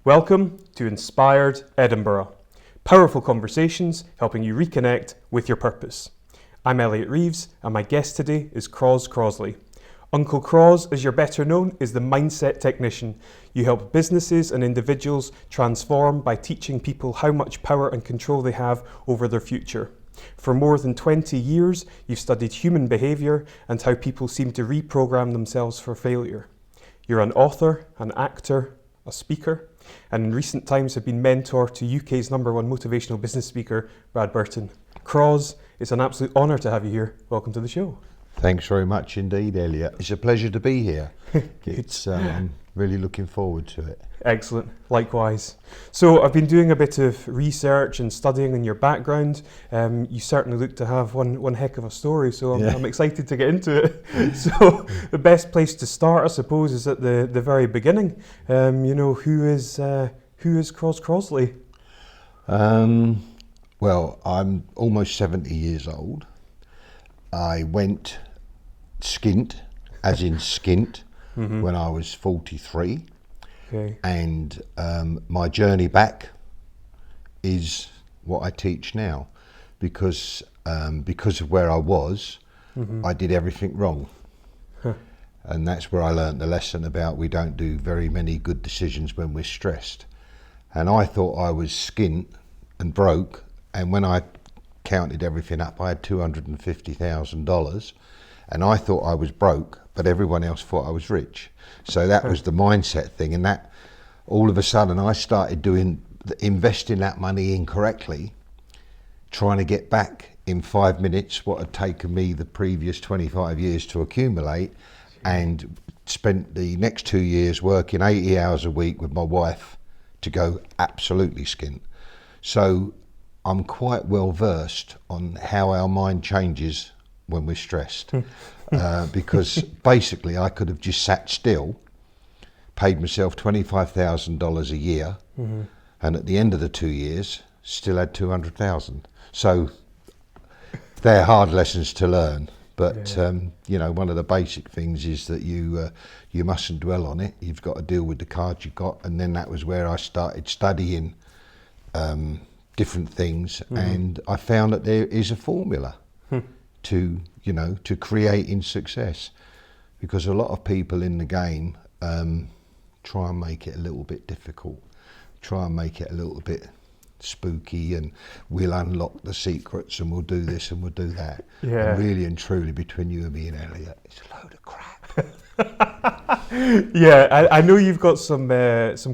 Welcome to Inspired Edinburgh. Powerful conversations helping you reconnect with your purpose. I'm Elliot Reeves and my guest today is Croz Crossley. Uncle Croz, as you're better known, is the mindset technician. You help businesses and individuals transform by teaching people how much power and control they have over their future. For more than 20 years, you've studied human behaviour and how people seem to reprogram themselves for failure. You're an author, an actor, a speaker, and in recent times have been mentor to UK's #1 motivational business speaker, Brad Burton. Croz, it's an absolute honour to have you here. Welcome to the show. Thanks very much indeed, Elliot. It's a pleasure to be here. I'm really looking forward to it. Excellent, likewise. So I've been doing a bit of research and studying in your background. You certainly look to have one heck of a story, so I'm excited to get into it. So the best place to start, I suppose, is at the very beginning. Who is Croz Crossley? Well, I'm almost 70 years old. I went skint, as in skint, when I was 43. Okay. And my journey back is what I teach now, because of where I was, I did everything wrong. And that's where I learned the lesson about we don't do very many good decisions when we're stressed. And I thought I was skint and broke, and when I counted everything up, I had $250,000, and I thought I was broke, but everyone else thought I was rich. So that was the mindset thing, and that all of a sudden I started investing that money incorrectly, trying to get back in 5 minutes what had taken me the previous 25 years to accumulate, and spent the next 2 years working 80 hours a week with my wife to go absolutely skint. So I'm quite well versed on how our mind changes when we're stressed. Because basically I could have just sat still, paid myself $25,000 a year, and at the end of the 2 years still had 200,000. So they're hard lessons to learn, but one of the basic things is that you mustn't dwell on it. You've got to deal with the cards you've got. And then that was where I started studying different things, and I found that there is a formula to creating success, because a lot of people in the game try and make it a little bit difficult, try and make it a little bit spooky, and we'll unlock the secrets and we'll do this and we'll do that. And really and truly, between you and me and Elliot, it's a load of crap. I know you've got some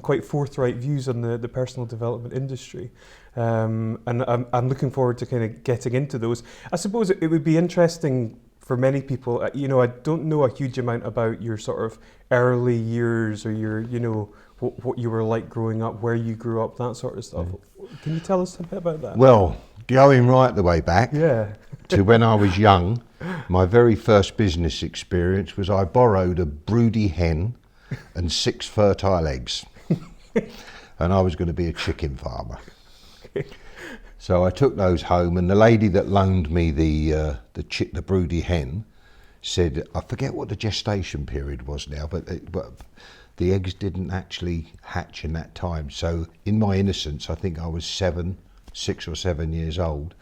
quite forthright views on the personal development industry, and I'm looking forward to kind of getting into those. I suppose it would be interesting for many people. I don't know a huge amount about your sort of early years, or your what you were like growing up, where you grew up, that sort of stuff. Can you tell us a bit about that? Well, going right the way back to when I was young, my very first business experience was I borrowed a broody hen and 6 fertile eggs, and I was going to be a chicken farmer. So I took those home, and the lady that loaned me the broody hen said, I forget what the gestation period was now, but the eggs didn't actually hatch in that time. So in my innocence, I think I was 6 or 7 years old,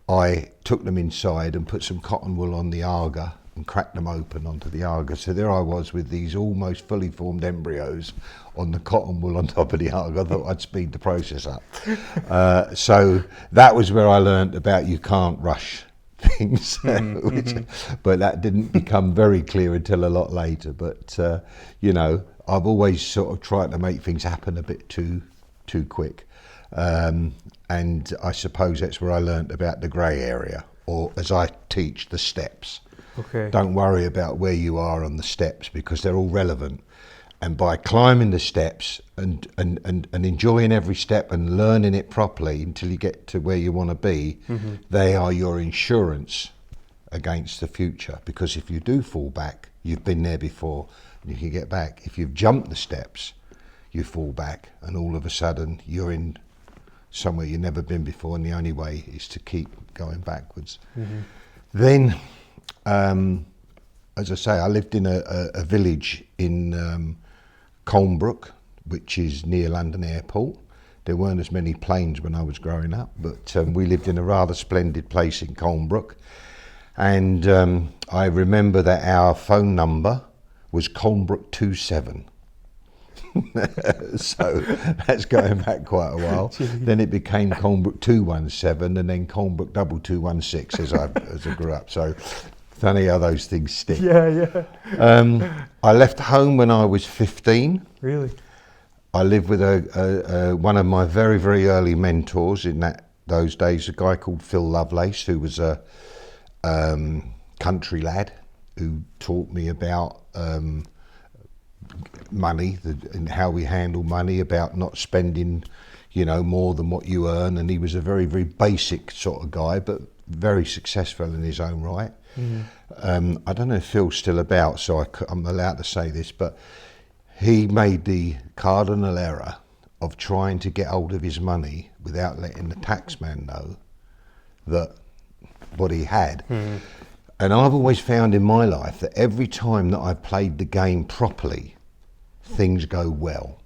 I took them inside and put some cotton wool on the agar and cracked them open onto the agar. So there I was with these almost fully formed embryos on the cotton wool on top of the agar. I thought I'd speed the process up. So that was where I learned about you can't rush things, but that didn't become very clear until a lot later. But, I've always sort of tried to make things happen a bit too quick. And I suppose that's where I learnt about the grey area, or as I teach, the steps. Okay. Don't worry about where you are on the steps, because they're all relevant. And by climbing the steps and enjoying every step and learning it properly until you get to where you want to be, they are your insurance against the future. Because if you do fall back, you've been there before and you can get back. If you've jumped the steps, you fall back, and all of a sudden you're in somewhere you've never been before, and the only way is to keep going backwards. Then, as I say, I lived in a village in Colnbrook, which is near London Airport. There weren't as many planes when I was growing up, but we lived in a rather splendid place in Colnbrook. And I remember that our phone number was Colnbrook 27. So that's going back quite a while. Then it became Colnbrook 217 and then Colnbrook 2216 as I grew up. So funny how those things stick. Yeah. I left home when I was 15. Really? I lived with one of my very, very early mentors in those days, a guy called Phil Lovelace, who was a country lad who taught me about money and how we handle money, about not spending, more than what you earn. And he was a very, very basic sort of guy, but very successful in his own right. I don't know if Phil's still about, so I'm allowed to say this, but he made the cardinal error of trying to get hold of his money without letting the taxman know that what he had. And I've always found in my life that every time that I've played the game properly, things go well.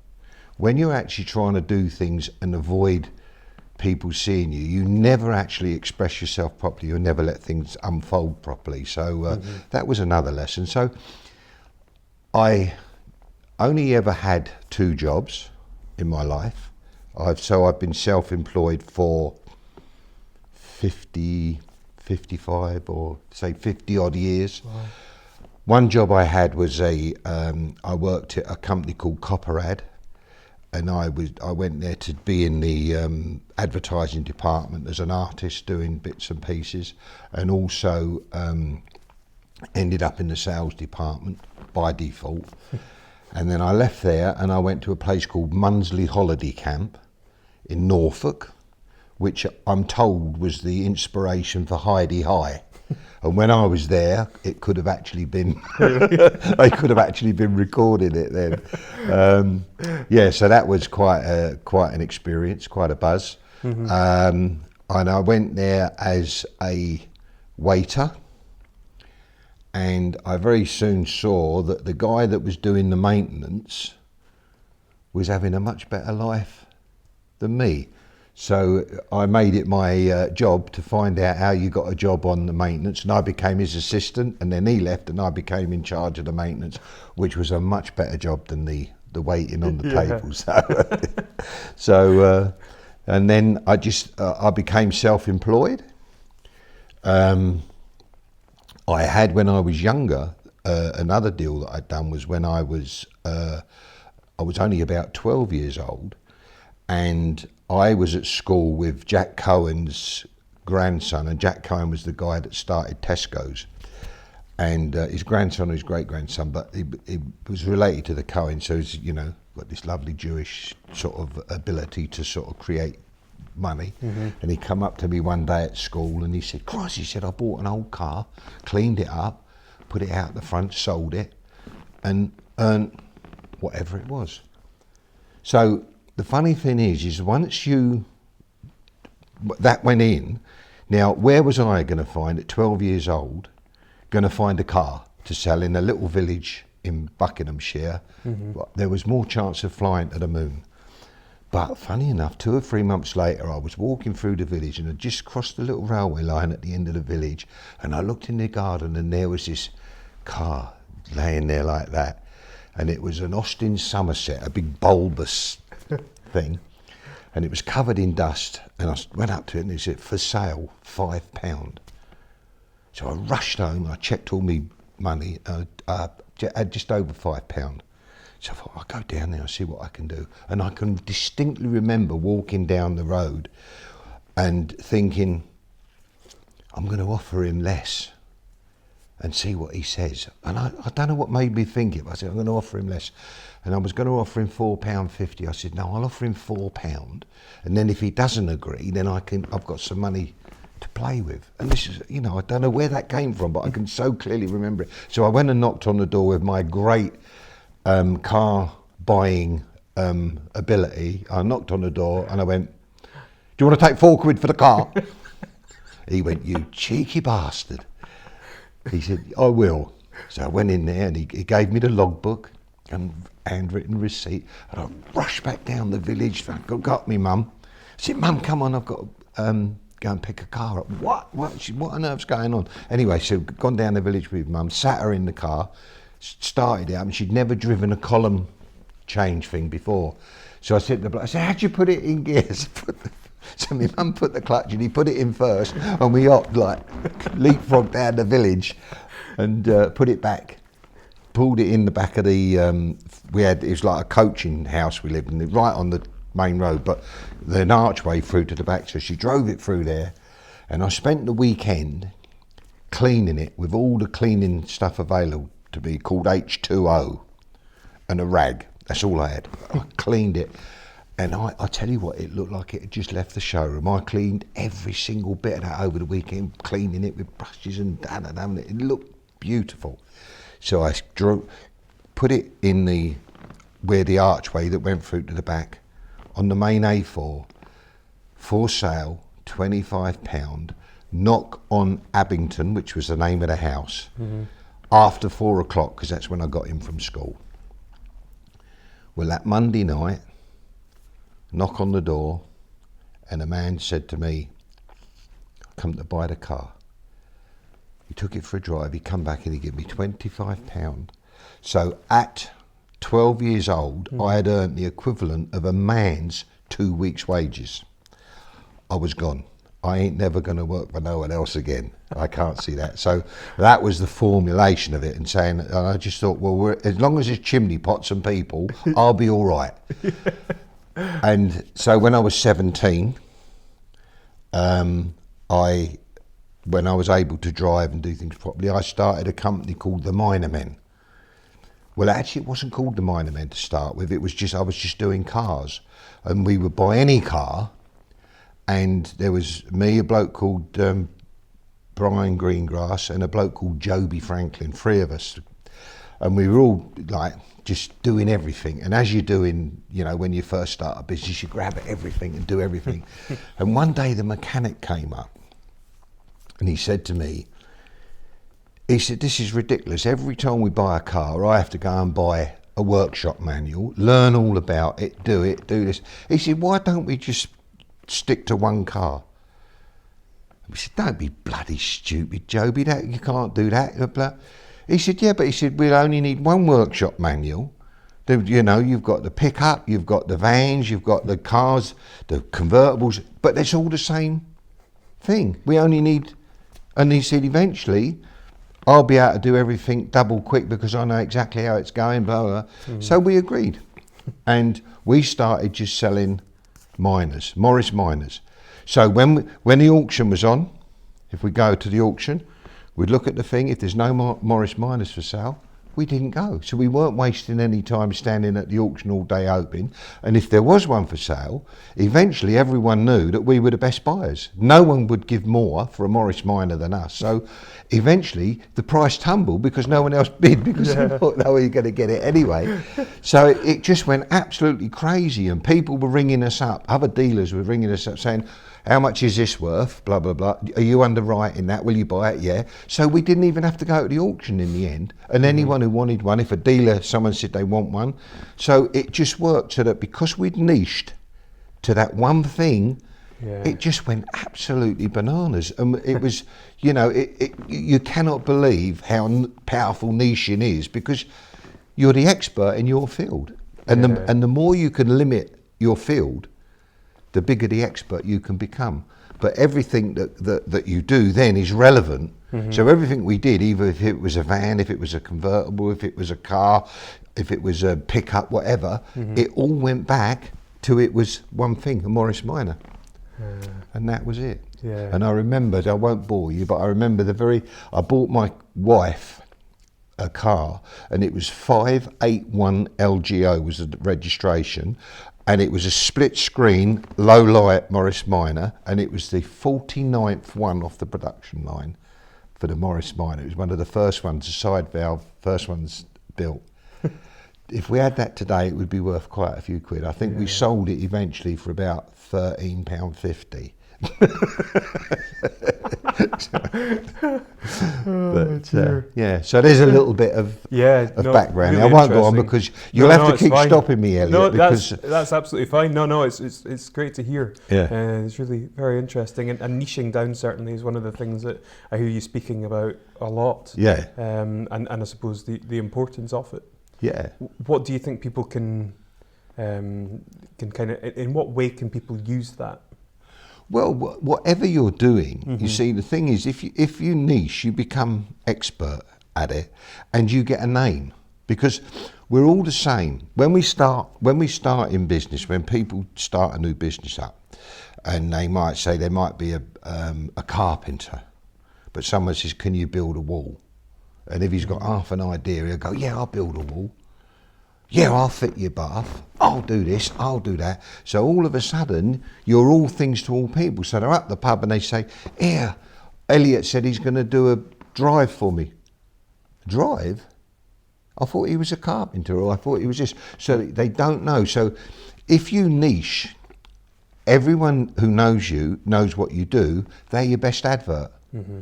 When you're actually trying to do things and avoid people seeing you, you never actually express yourself properly. You never let things unfold properly. So that was another lesson. So I only ever had 2 jobs in my life. I've been self-employed for 55 or say 50 odd years. Wow. One job I had was I worked at a company called Copperad, and I went there to be in the advertising department as an artist doing bits and pieces, and also ended up in the sales department by default. And then I left there and I went to a place called Munsley Holiday Camp in Norfolk, which I'm told was the inspiration for Heidi High. And when I was there, it could have actually been, they could have actually been recording it then. So that was quite an experience, quite a buzz. And I went there as a waiter. And I very soon saw that the guy that was doing the maintenance was having a much better life than me. So I made it my job to find out how you got a job on the maintenance, and I became his assistant, and then he left and I became in charge of the maintenance, which was a much better job than the waiting on the tables. So and then I became self-employed. I had, when I was younger, another deal that I'd done was when I was only about 12 years old, and I was at school with Jack Cohen's grandson, and Jack Cohen was the guy that started Tesco's, and his grandson, his great-grandson, but he was related to the Cohen, so he's, got this lovely Jewish sort of ability to sort of create money. And he come up to me one day at school and he said, "Croz," he said, "I bought an old car, cleaned it up, put it out the front, sold it, and earned whatever it was." So the funny thing is once that went in, now where was I going to find, at 12 years old, going to find a car to sell in a little village in Buckinghamshire? There was more chance of flying to the moon. But funny enough, 2 or 3 months later, I was walking through the village and I'd just crossed the little railway line at the end of the village, and I looked in the garden and there was this car laying there like that, and it was an Austin Somerset, a big bulbous thing, and it was covered in dust, and I went up to it and it said, "For sale, £5. So I rushed home, I checked all my money, I had just over £5. So I thought, I'll go down there and see what I can do. And I can distinctly remember walking down the road and thinking, I'm going to offer him less and see what he says. And I don't know what made me think it, but I said, I'm going to offer him less. And I was going to offer him £4.50. I said, no, I'll offer him £4. And then if he doesn't agree, then I've got some money to play with. And this is, I don't know where that came from, but I can so clearly remember it. So I went and knocked on the door with my great car buying ability. I knocked on the door and I went, "Do you want to take £4 for the car?" He went, "You cheeky bastard." He said, "I will." So I went in there and he gave me the logbook, and handwritten receipt. And I rushed back down the village. I got me mum. I said, Mum, come on, I've got to go and pick a car up. What on earth's going on? Anyway, so gone down the village with mum, sat her in the car, started it up, and she'd never driven a column change thing before. So I said to the bloke, I said, how'd you put it in gears? So my mum put the clutch and he put it in first, and we hopped like leapfrog down the village and put it back. Pulled it in the back of the, it was like a coaching house we lived in, right on the main road, but an archway through to the back. So she drove it through there, and I spent the weekend cleaning it with all the cleaning stuff available to me, called H2O, and a rag. That's all I had. I cleaned it. And I tell you what, it looked like it had just left the showroom. I cleaned every single bit of that over the weekend, cleaning it with brushes and it looked beautiful. So I put it in where the archway that went through to the back, on the main A4, for sale, £25, knock on Abington, which was the name of the house, after 4 o'clock, because that's when I got in from school. Well, that Monday night, knock on the door, and a man said to me, come to buy the car. He took it for a drive, he come back and he gave me £25. So at 12 years old, I had earned the equivalent of a man's 2 weeks' wages. I was gone. I ain't never going to work for no one else again. I can't see that. So that was the formulation of it, and I just thought, well, as long as there's chimney pots and people, I'll be all right. And so when I was 17, when I was able to drive and do things properly, I started a company called the Minor Men. Well, actually, it wasn't called the Minor Men to start with. It was I was just doing cars, and we would buy any car. And there was me, a bloke called Brian Greengrass, and a bloke called Joby Franklin, 3 of us. And we were all like just doing everything. And as you're doing, when you first start a business, you grab at everything and do everything. And one day the mechanic came up and he said to me, this is ridiculous. Every time we buy a car, I have to go and buy a workshop manual, learn all about it, do this. He said, why don't we just stick to one car? We said, don't be bloody stupid, Joby, you can't do that. He said, yeah, but he said, we'll only need one workshop manual. You've got the pickup, you've got the vans, you've got the cars, the convertibles, but it's all the same thing. We only need, and he said, eventually, I'll be able to do everything double quick because I know exactly how it's going, blah, blah, blah. So we agreed. And we started just selling Morris Minors. So when the auction was on, if we go to the auction, we'd look at the thing. If there's no Morris Minors for sale, we didn't go. So we weren't wasting any time standing at the auction all day hoping. And if there was one for sale, eventually everyone knew that we were the best buyers. No one would give more for a Morris Minor than us. So eventually the price tumbled because no one else bid, because they thought, no, you're going to get it anyway. So it just went absolutely crazy, and people were ringing us up. Other dealers were ringing us up saying, how much is this worth? Blah, blah, blah. Are you underwriting that? Will you buy it? Yeah. So we didn't even have to go to the auction in the end. And anyone who wanted one, if a dealer, someone said they want one. So it just worked so that because we'd niched to that one thing, it just went absolutely bananas. And it was, you cannot believe how powerful niching is, because you're the expert in your field. And the more you can limit your field, the bigger the expert you can become. But everything that you do then is relevant. So everything we did, either if it was a van, if it was a convertible, if it was a car, if it was a pickup, whatever, it all went back to it was one thing, a Morris Minor. And that was it. And I remembered, I won't bore you, but I remember I bought my wife a car, and it was 581 LGO was the registration, and it was a split screen, low light Morris Minor, and it was the 49th one off the production line for the Morris Minor. It was one of the first ones, a side valve, first ones built. If we had that today, it would be worth quite a few quid. I think we sold it eventually for about £13.50, Yeah, so there's a little bit of background. Really I won't go on because you'll have to keep stopping me, Elliot. No, because that's absolutely fine. No, it's great to hear. Yeah, it's really very interesting, and niching down certainly is one of the things that I hear you speaking about a lot. Yeah, and I suppose the importance of it. Yeah. What do you think people can kind of, in what way can people use that? Well, whatever you're doing, you see, the thing is, if you niche, you become expert at it, and you get a name, because we're all the same. When we start in business, when people start a new business up, and they might say they might be a carpenter, but someone says, "Can you build a wall?" And if he's got half an idea, he'll go, "Yeah, I'll build a wall. Yeah, I'll fit your bath. I'll do this, I'll do that." So all of a sudden, you're all things to all people. So they're at the pub and they say, "Here, Elliot said he's going to do a drive for me." Drive? I thought he was a carpenter, or I thought he was this. So they don't know. So if you niche, everyone who knows you knows what you do. They're your best advert.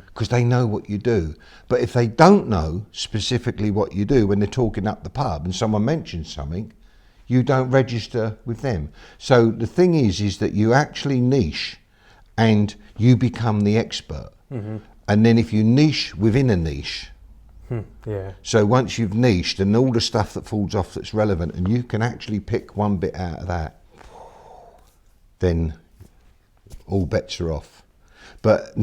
Because they know what you do. But if they don't know specifically what you do when they're talking up the pub and someone mentions something, you don't register with them. So the thing is that you actually niche and you become the expert. And then if you niche within a niche, so once you've niched and all the stuff that falls off that's relevant, and you can actually pick one bit out of that, then all bets are off. But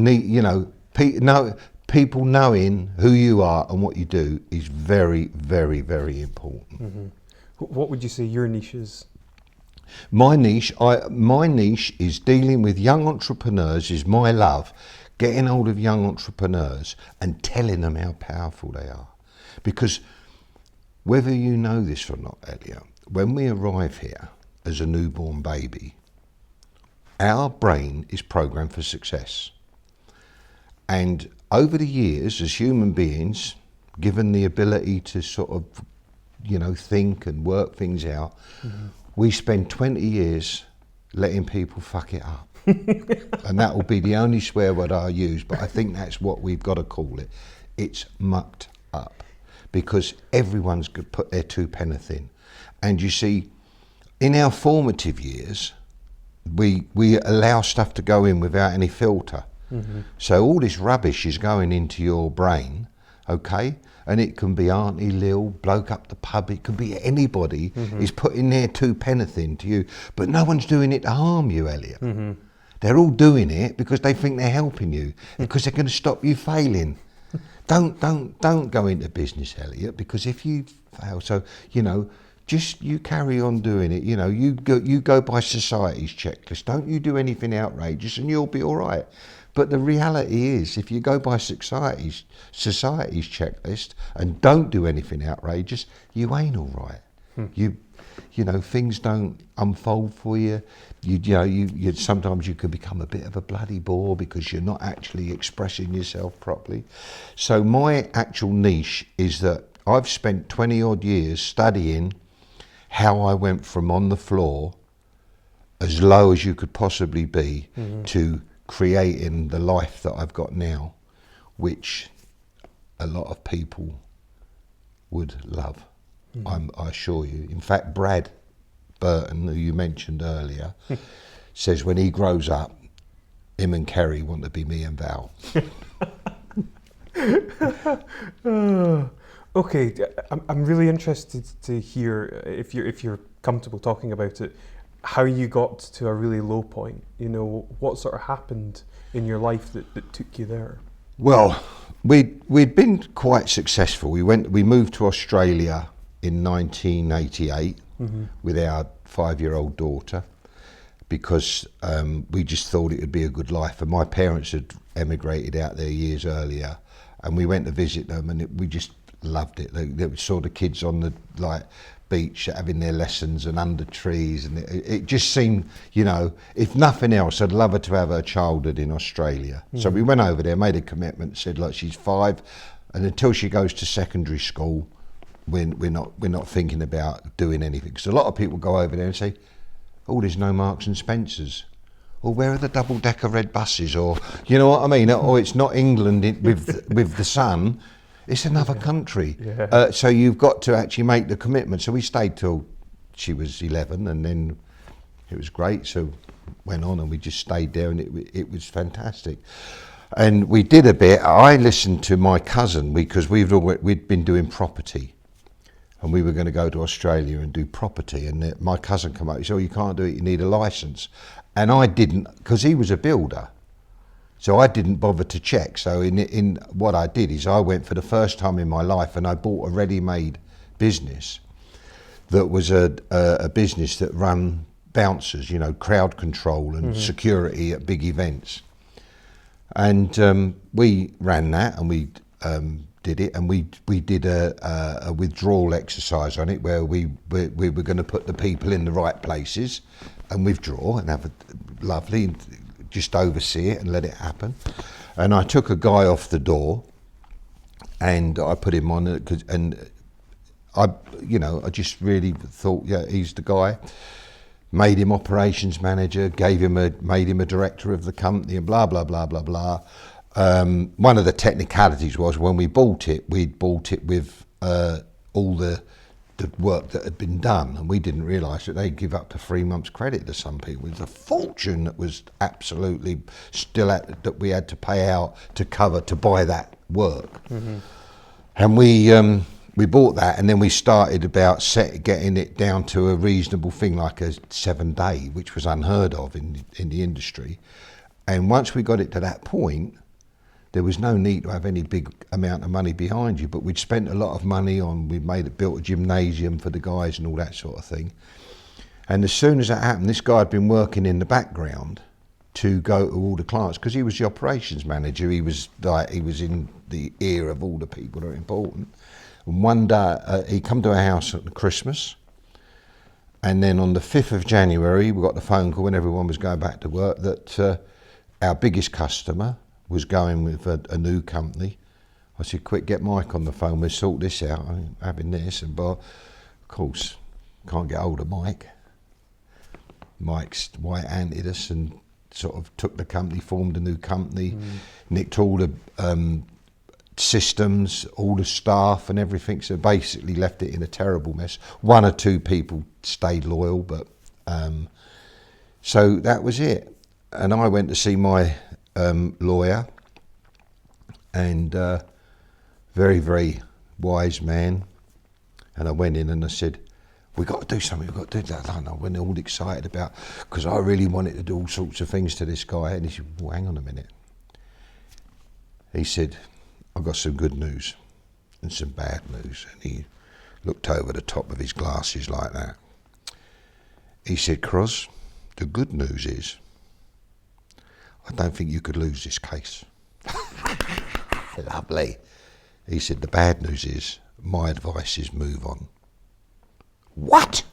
people knowing who you are and what you do is very, very, very important. What would you say your niche is? My niche is dealing with young entrepreneurs. Is my love, getting hold of young entrepreneurs and telling them how powerful they are. Because whether you know this or not, Elliot, when we arrive here as a newborn baby, our brain is programmed for success. And over the years, as human beings, given the ability to sort of, think and work things out, we spend 20 years letting people fuck it up. And that will be the only swear word I use, but I think that's what we've got to call it. It's mucked up. Because everyone's going to put their two penneth in. And you see, in our formative years, we allow stuff to go in without any filter. So all this rubbish is going into your brain, okay? And it can be Auntie Lil, bloke up the pub, it could be anybody is putting their two penneth into you. But no one's doing it to harm you, Elliot. They're all doing it because they think they're helping you, because they're going to stop you failing. Don't go into business, Elliot, because if you fail, just you carry on doing it. You go by society's checklist. Don't you do anything outrageous, and you'll be all right. But the reality is, if you go by society's checklist and don't do anything outrageous, you ain't all right. Things don't unfold for you. You sometimes you can become a bit of a bloody bore because you're not actually expressing yourself properly. So my actual niche is that I've spent 20 odd years studying how I went from on the floor, as low as you could possibly be, to creating the life that I've got now, which a lot of people would love. I assure you. In fact, Burton, who you mentioned earlier, says when he grows up, him and Kerry want to be me and Val. Okay, I'm really interested to hear, if you're comfortable talking about it, how you got to a really low point. What sort of happened in your life that took you there? Well, we'd been quite successful. We moved to Australia in 1988 with our 5-year-old daughter, because we just thought it would be a good life. And my parents had emigrated out there years earlier, and we went to visit them, and we just loved it. They saw the kids on the beach having their lessons and under trees, and it just seemed, if nothing else, I'd love her to have her childhood in Australia. So we went over there, made a commitment, said, look, she's 5, and until she goes to secondary school, we're not thinking about doing anything. Because a lot of people go over there and say, oh, there's no Marks and Spencers. or where are the double-decker red buses, or you know what I mean, or it's not England with the sun, it's another country. So you've got to actually make the commitment. So we stayed till she was 11, and then it was great. So went on, and we just stayed there, and it was fantastic. And we did a bit. I listened to my cousin because we'd been doing property, and we were going to go to Australia and do property. And my cousin came up. He said, "Oh, you can't do it. You need a license." And I didn't, because he was a builder. So I didn't bother to check. So in what I did is I went for the first time in my life, and I bought a ready-made business that was a business that run bouncers, you know, crowd control and security at big events. And we ran that, and we did it, and we did a withdrawal exercise on it, where we were going to put the people in the right places and withdraw and have a lovely, just oversee it and let it happen. And I took a guy off the door, and I put him on it, and I just really thought, yeah, he's the guy. Made him operations manager, made him a director of the company, and blah blah blah blah blah. One of the technicalities was when we bought it, we'd bought it with all the work that had been done, and we didn't realise that they'd give up to 3 months' credit to some people. It was a fortune that was absolutely that we had to pay out to buy that work. And we bought that, and then we started about getting it down to a reasonable thing, like a 7-day, which was unheard of in the industry. And once we got it to that point, there was no need to have any big amount of money behind you, but we'd spent a lot of money on, built a gymnasium for the guys and all that sort of thing. And as soon as that happened, this guy had been working in the background to go to all the clients, because he was the operations manager. He was in the ear of all the people that are important. And one day he come to our house at Christmas, and then on the 5th of January we got the phone call when everyone was going back to work that our biggest customer was going with a new company. I said, "Quick, get Mike on the phone, we'll sort this out. I'm having this." And of course, can't get hold of Mike. Mike's white-handed us and sort of took the company, formed a new company, nicked all the systems, all the staff and everything, so basically left it in a terrible mess. 1 or 2 people stayed loyal, but so that was it. And I went to see my lawyer, and very, very wise man, and I went in and I said, "We got to do something, we've got to do that." I went all excited about, because I really wanted to do all sorts of things to this guy. And he said, "Well, hang on a minute." He said, "I've got some good news and some bad news." And he looked over the top of his glasses like that. He said, "Croz, the good news is, I don't think you could lose this case." Lovely. He said, "The bad news is, my advice is move on." What?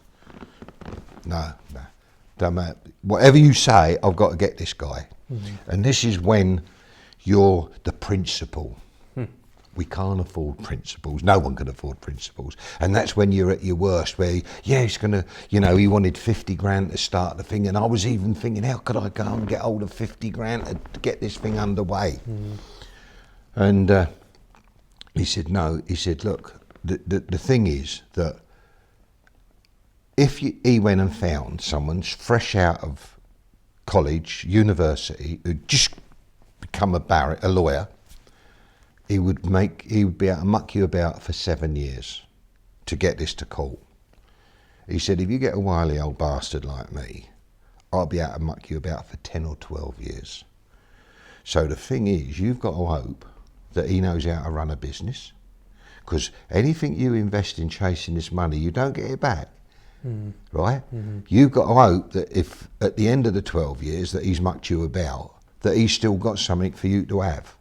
No. Don't matter. Whatever you say, I've got to get this guy. And this is when you're the principal. We can't afford principals. No one can afford principals. And that's when you're at your worst, where, he's going to, he wanted 50 grand to start the thing. And I was even thinking, how could I go and get hold of 50 grand to get this thing underway? And he said, no. He said, look, the thing is that if he went and found someone fresh out of college, university, who'd just become a lawyer, he would be able to muck you about for 7 years to get this to court. He said, if you get a wily old bastard like me, I'll be able to muck you about for 10 or 12 years. So the thing is, you've got to hope that he knows how to run a business, because anything you invest in chasing this money, you don't get it back, right? You've got to hope that if at the end of the 12 years that he's mucked you about, that he's still got something for you to have.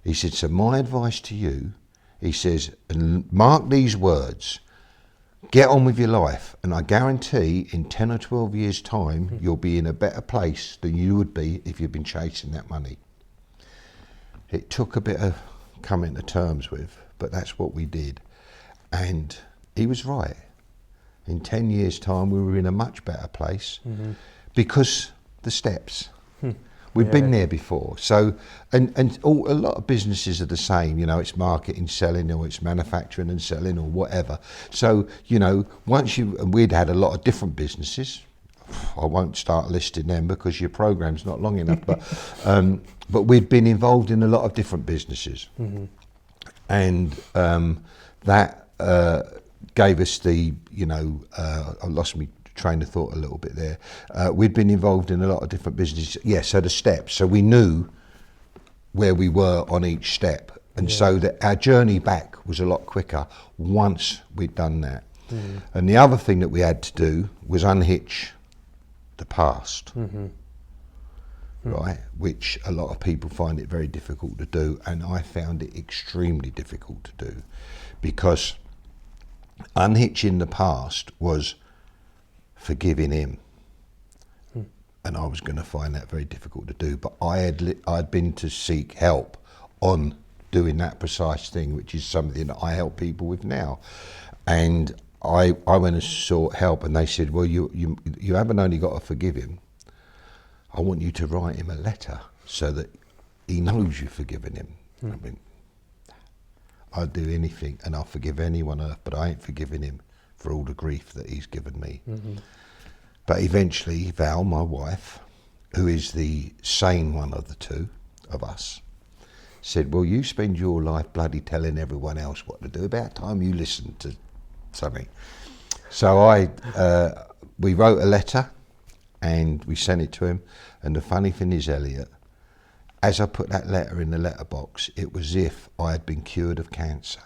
He said, so my advice to you, he says, and mark these words, get on with your life, and I guarantee in 10 or 12 years' time, you'll be in a better place than you would be if you'd been chasing that money. It took a bit of coming to terms with, but that's what we did. And he was right. In 10 years' time, we were in a much better place, because the steps. We've been there before. So, and a lot of businesses are the same, you know, it's marketing, selling, or it's manufacturing and selling, or whatever. So, you know, we'd had a lot of different businesses. I won't start listing them because your program's not long enough, but we'd been involved in a lot of different businesses. And that gave us the, you know, I lost my train of thought a little bit there. We'd been involved in a lot of different businesses. Yeah, so the steps. So we knew where we were on each step. And so that our journey back was a lot quicker once we'd done that. And the other thing that we had to do was unhitch the past, right? Which a lot of people find it very difficult to do. And I found it extremely difficult to do, because unhitching the past was forgiving him, and I was going to find that very difficult to do. But I'd been to seek help on doing that precise thing, which is something that I help people with now. And I went and sought help, and they said, well, you haven't only got to forgive him, I want you to write him a letter so that he knows you've forgiven him. I mean, I'd do anything and I'll forgive anyone on earth, but I ain't forgiving him for all the grief that he's given me. But eventually Val, my wife, who is the sane one of the two of us, said, well, you spend your life bloody telling everyone else what to do. About time you listen to something. So we wrote a letter and we sent it to him. And the funny thing is, Elliot, as I put that letter in the letterbox, it was as if I had been cured of cancer.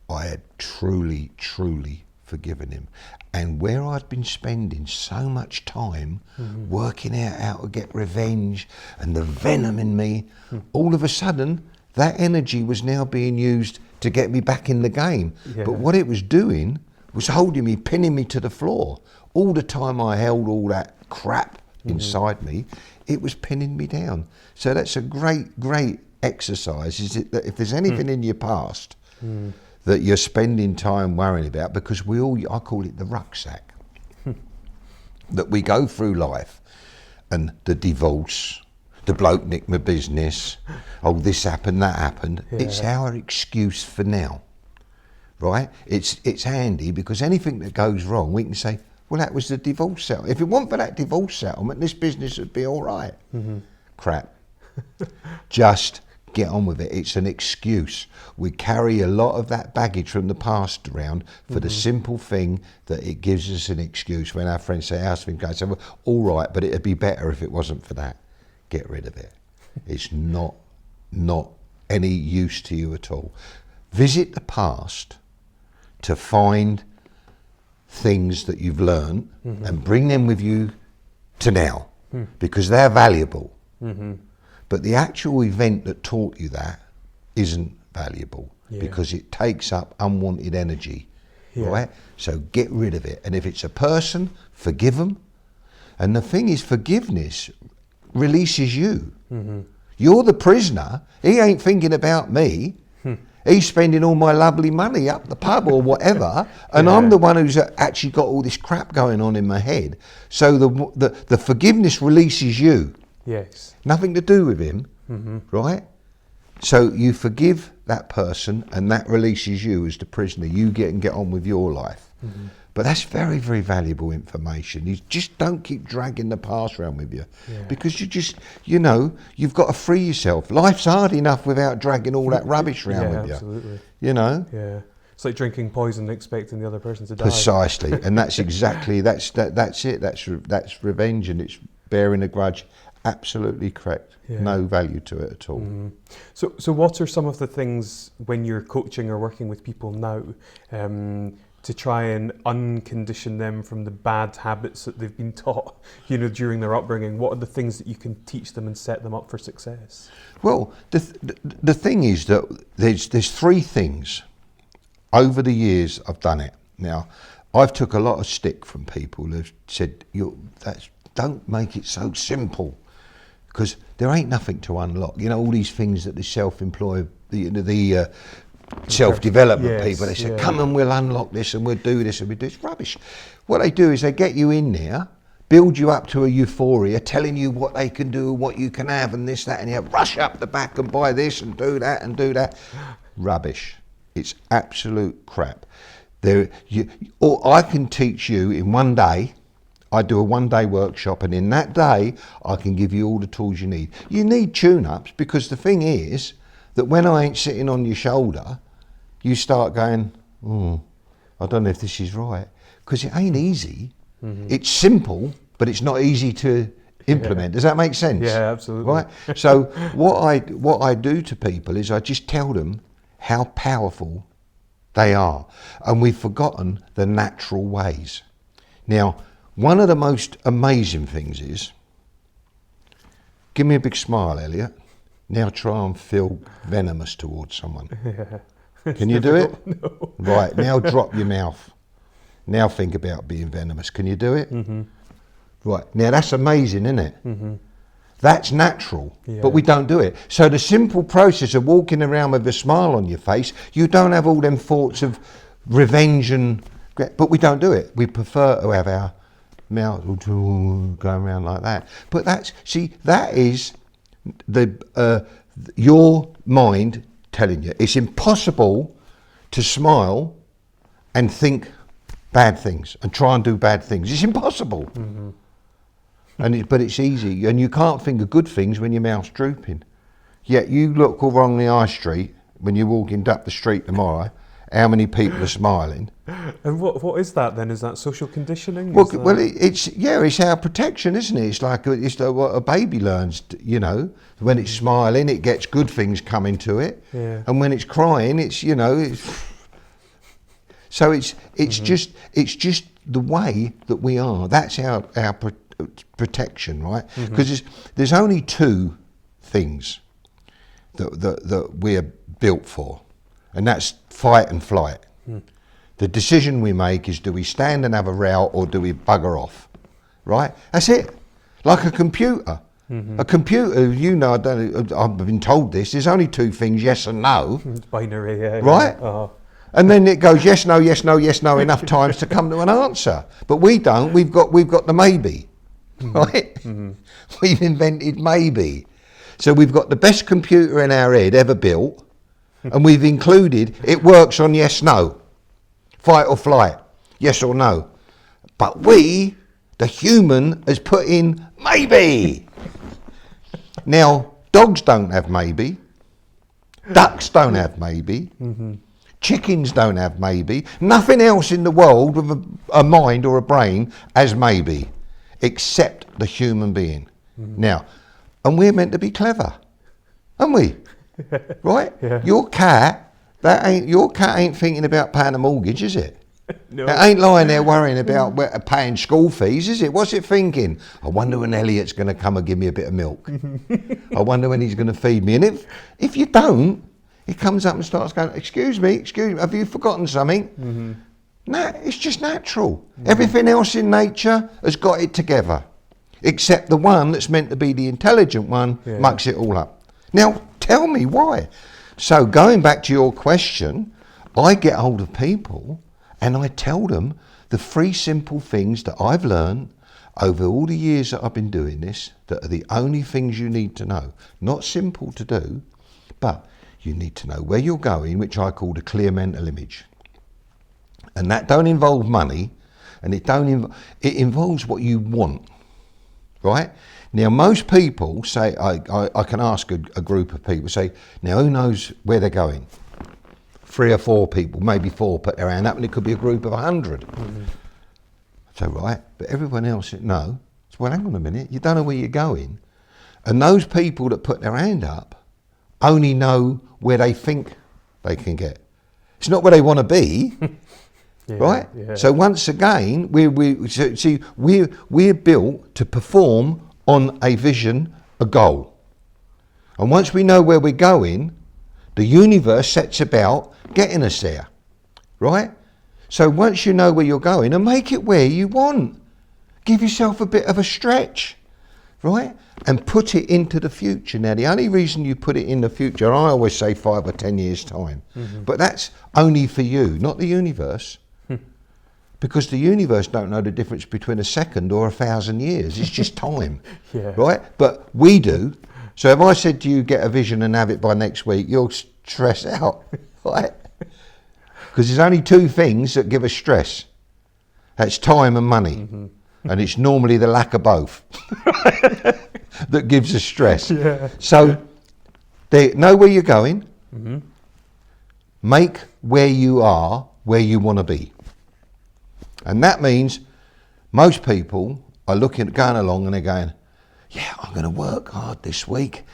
I had truly, truly forgiven him. And where I'd been spending so much time working out how to get revenge and the venom in me, all of a sudden that energy was now being used to get me back in the game. But what it was doing was holding me, pinning me to the floor. All the time I held all that crap inside me, it was pinning me down. So that's a great, great exercise, is it, that if there's anything in your past that you're spending time worrying about, because I call it the rucksack, that we go through life, and the divorce, the bloke nicked my business, oh, this happened, that happened. It's our excuse for now, right? It's handy, because anything that goes wrong, we can say, well, that was the divorce settlement. If it weren't for that divorce settlement, this business would be all right. Crap. Just get on with it. It's an excuse. We carry a lot of that baggage from the past around for the simple thing that it gives us an excuse. When our friends say, how's things going? I say, well, all right, but it'd be better if it wasn't for that. Get rid of it. It's not any use to you at all. Visit the past to find things that you've learned and bring them with you to now, because they're valuable. But the actual event that taught you that isn't valuable, because it takes up unwanted energy, right? So get rid of it. And if it's a person, forgive them. And the thing is, forgiveness releases you. You're the prisoner. He ain't thinking about me. He's spending all my lovely money up the pub or whatever, and I'm the one who's actually got all this crap going on in my head. So the forgiveness releases you. Yes. Nothing to do with him, right? So you forgive that person, and that releases you as the prisoner. You get on with your life. But that's very, very valuable information. You just don't keep dragging the past around with you, because you've got to free yourself. Life's hard enough without dragging all that rubbish around with you. Absolutely. You know? Yeah. It's like drinking poison and expecting the other person to die. Precisely. And that's exactly, that's it. That's revenge, and it's bearing a grudge. Absolutely correct. No value to it at all. So what are some of the things when you're coaching or working with people now to try and uncondition them from the bad habits that they've been taught, during their upbringing? What are the things that you can teach them and set them up for success? Well, the thing is that there's three things. Over the years, I've done it. Now, I've took a lot of stick from people who've said, don't make it so simple, because there ain't nothing to unlock. All these things that the self-employed, the self-development people, they say, come and we'll unlock this and we'll do this and we'll do this. It's rubbish. What they do is they get you in there build you up to a euphoria, telling you what they can do, what you can have, and this, that, and you rush up the back and buy this and do that and do that. Rubbish. It's absolute crap. Or I can teach you in one day. I do a one-day workshop, and in that day, I can give you all the tools you need. You need tune-ups, because the thing is that when I ain't sitting on your shoulder, you start going, I don't know if this is right, because it ain't easy. It's simple, but it's not easy to implement. Does that make sense? Yeah, absolutely. Right. So what I do to people is I just tell them how powerful they are, and we've forgotten the natural ways. Now, one of the most amazing things is, give me a big smile, Elliot. Now try and feel venomous towards someone. Yeah. Can you do it? No. Right, now drop your mouth. Now think about being venomous. Can you do it? Right, now that's amazing, isn't it? That's natural, but we don't do it. So the simple process of walking around with a smile on your face, you don't have all them thoughts of revenge but we don't do it. We prefer to have our mouth going around like that. But that is your mind telling you. It's impossible to smile and think bad things and try and do bad things. It's impossible. But it's easy, and you can't think of good things when your mouth's drooping. Yet you look along the high street when you're walking up the street tomorrow, how many people are smiling? And what is that then? Is that social conditioning? It's our protection, isn't it? It's like what a baby learns, when it's smiling, it gets good things coming to it. Yeah. And when it's crying, it's just the way that we are. That's our protection, right? Because there's only two things that we're built for, and that's fight and flight. The decision we make is, do we stand and have a row, or do we bugger off? Right? That's it. Like a computer. A computer, I've been told this, there's only two things, yes and no. It's binary, yeah. Right? Yeah. And then it goes yes, no, yes, no, yes, no enough times to come to an answer. But we don't. We've got the maybe. Right? We've invented maybe. So we've got the best computer in our head ever built, and we've included, it works on yes, no, fight or flight, yes or no. But we, the human, has put in maybe. Now, dogs don't have maybe, ducks don't have maybe, chickens don't have maybe, nothing else in the world with a mind or a brain has maybe, except the human being. Now, and we're meant to be clever, aren't we? Right? Yeah. Your cat ain't thinking about paying a mortgage, is it? No. It ain't lying there worrying about paying school fees, is it? What's it thinking? I wonder when Elliot's going to come and give me a bit of milk. I wonder when he's going to feed me. And if you don't, he comes up and starts going, excuse me, have you forgotten something? No, it's just natural. Everything else in nature has got it together, except the one that's meant to be the intelligent one mucks it all up. Now, tell me why. So going back to your question, I get hold of people and I tell them the 3 simple things that I've learned over all the years that I've been doing this, that are the only things you need to know. Not simple to do, but you need to know where you're going, which I call the clear mental image. And that don't involve money, and it involves what you want, right? Now, most people say, I can ask a group of people, say, now who knows where they're going? 3 or 4 people, maybe 4 put their hand up, and it could be a group of 100. So, right, but everyone else, no. So, well, hang on a minute, you don't know where you're going. And those people that put their hand up only know where they think they can get. It's not where they want to be. Right? Yeah. So once again, we're built to perform on a vision, a goal. And once we know where we're going, the universe sets about getting us there. Right? So once you know where you're going, and make it where you want. Give yourself a bit of a stretch. Right? And put it into the future. Now, the only reason you put it in the future, I always say 5 or 10 years' time, but that's only for you, not the universe. Because the universe don't know the difference between a second or 1,000 years. It's just time, Yeah. right? But we do. So if I said to you, get a vision and have it by next week, you'll stress out, right? Because there's only two things that give us stress. That's time and money. And it's normally the lack of both that gives us stress. Yeah. So know where you're going. Make where you are where you want to be. And that means most people are going along and they're going, yeah, I'm going to work hard this week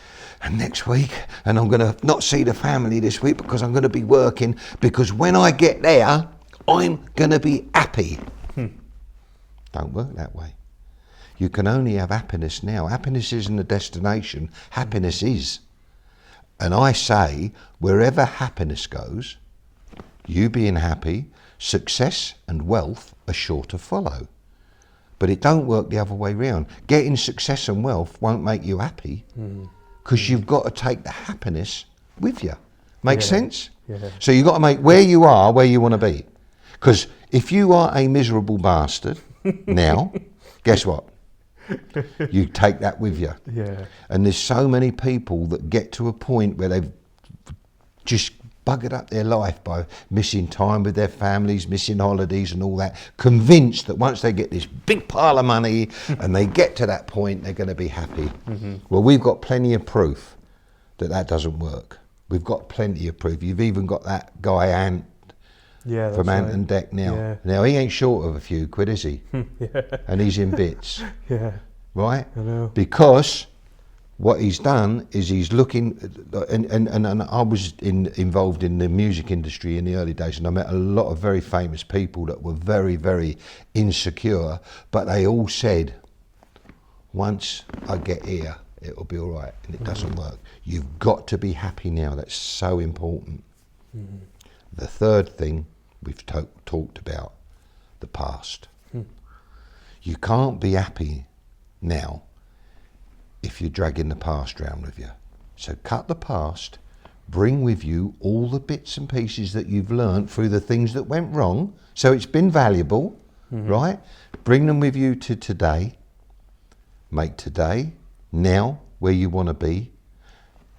and next week, and I'm going to not see the family this week because I'm going to be working, because when I get there, I'm going to be happy. Don't work that way. You can only have happiness now. Happiness isn't a destination. Happiness is. And I say, wherever happiness goes, you being happy, success and wealth are sure to follow. But it don't work the other way round. Getting success and wealth won't make you happy, because you've got to take the happiness with you. Make sense? Yeah. So you've got to make where you are where you want to be. Because if you are a miserable bastard now, guess what? You take that with you. Yeah. And there's so many people that get to a point where they've just buggered up their life by missing time with their families, missing holidays and all that, convinced that once they get this big pile of money and they get to that point, they're going to be happy. Well, we've got plenty of proof that that doesn't work. We've got plenty of proof. You've even got that guy Ant from Ant and Deck now. Yeah. Now, he ain't short of a few quid, is he? Yeah. And he's in bits, Yeah. right? I know. Because what he's done is he's looking, and I was involved in the music industry in the early days, and I met a lot of very famous people that were very, very insecure, but they all said, once I get here, it'll be all right, and it doesn't work. You've got to be happy now. That's so important. The third thing we've talked about, the past. You can't be happy now if you're dragging the past around with you. So cut the past, bring with you all the bits and pieces that you've learnt through the things that went wrong, so it's been valuable, right? Bring them with you to today. Make today, now, where you want to be,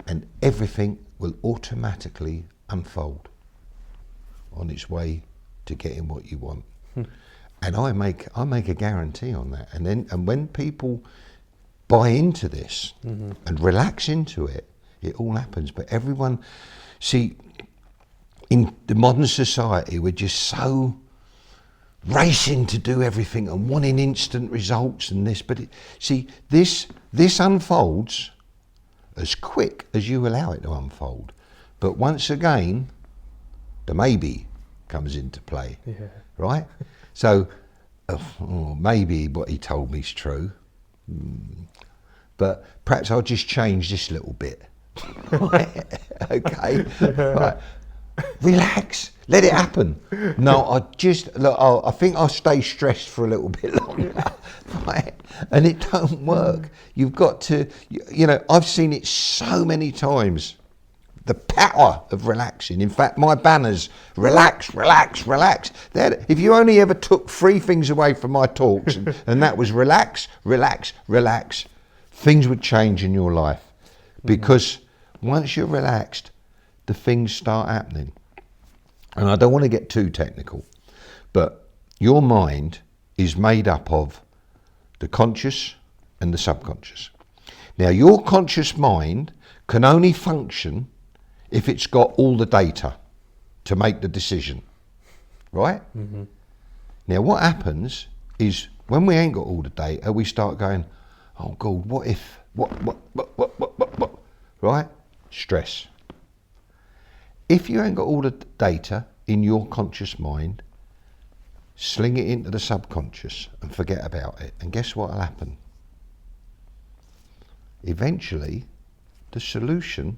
and everything will automatically unfold on its way to getting what you want. And I make a guarantee on that. And when people buy into this and relax into it, it all happens. But everyone, see, in the modern society, we're just so racing to do everything and wanting instant results and this. But this unfolds as quick as you allow it to unfold. But once again, the maybe comes into play, right? So maybe what he told me is true. But perhaps I'll just change this little bit. Right? Okay. Right. Relax. Let it happen. No, I think I'll stay stressed for a little bit longer. Right? And it don't work. You've got to, I've seen it so many times. The power of relaxing. In fact, my banners, relax, relax, relax. If you only ever took 3 things away from my talks, and that was relax, relax, relax, things would change in your life. Because once you're relaxed, the things start happening. And I don't want to get too technical, but your mind is made up of the conscious and the subconscious. Now, your conscious mind can only function if it's got all the data to make the decision, right? Now, what happens is when we ain't got all the data, we start going, oh God, what if, what, right? Stress. If you ain't got all the data in your conscious mind, sling it into the subconscious and forget about it. And guess what will happen? Eventually, the solution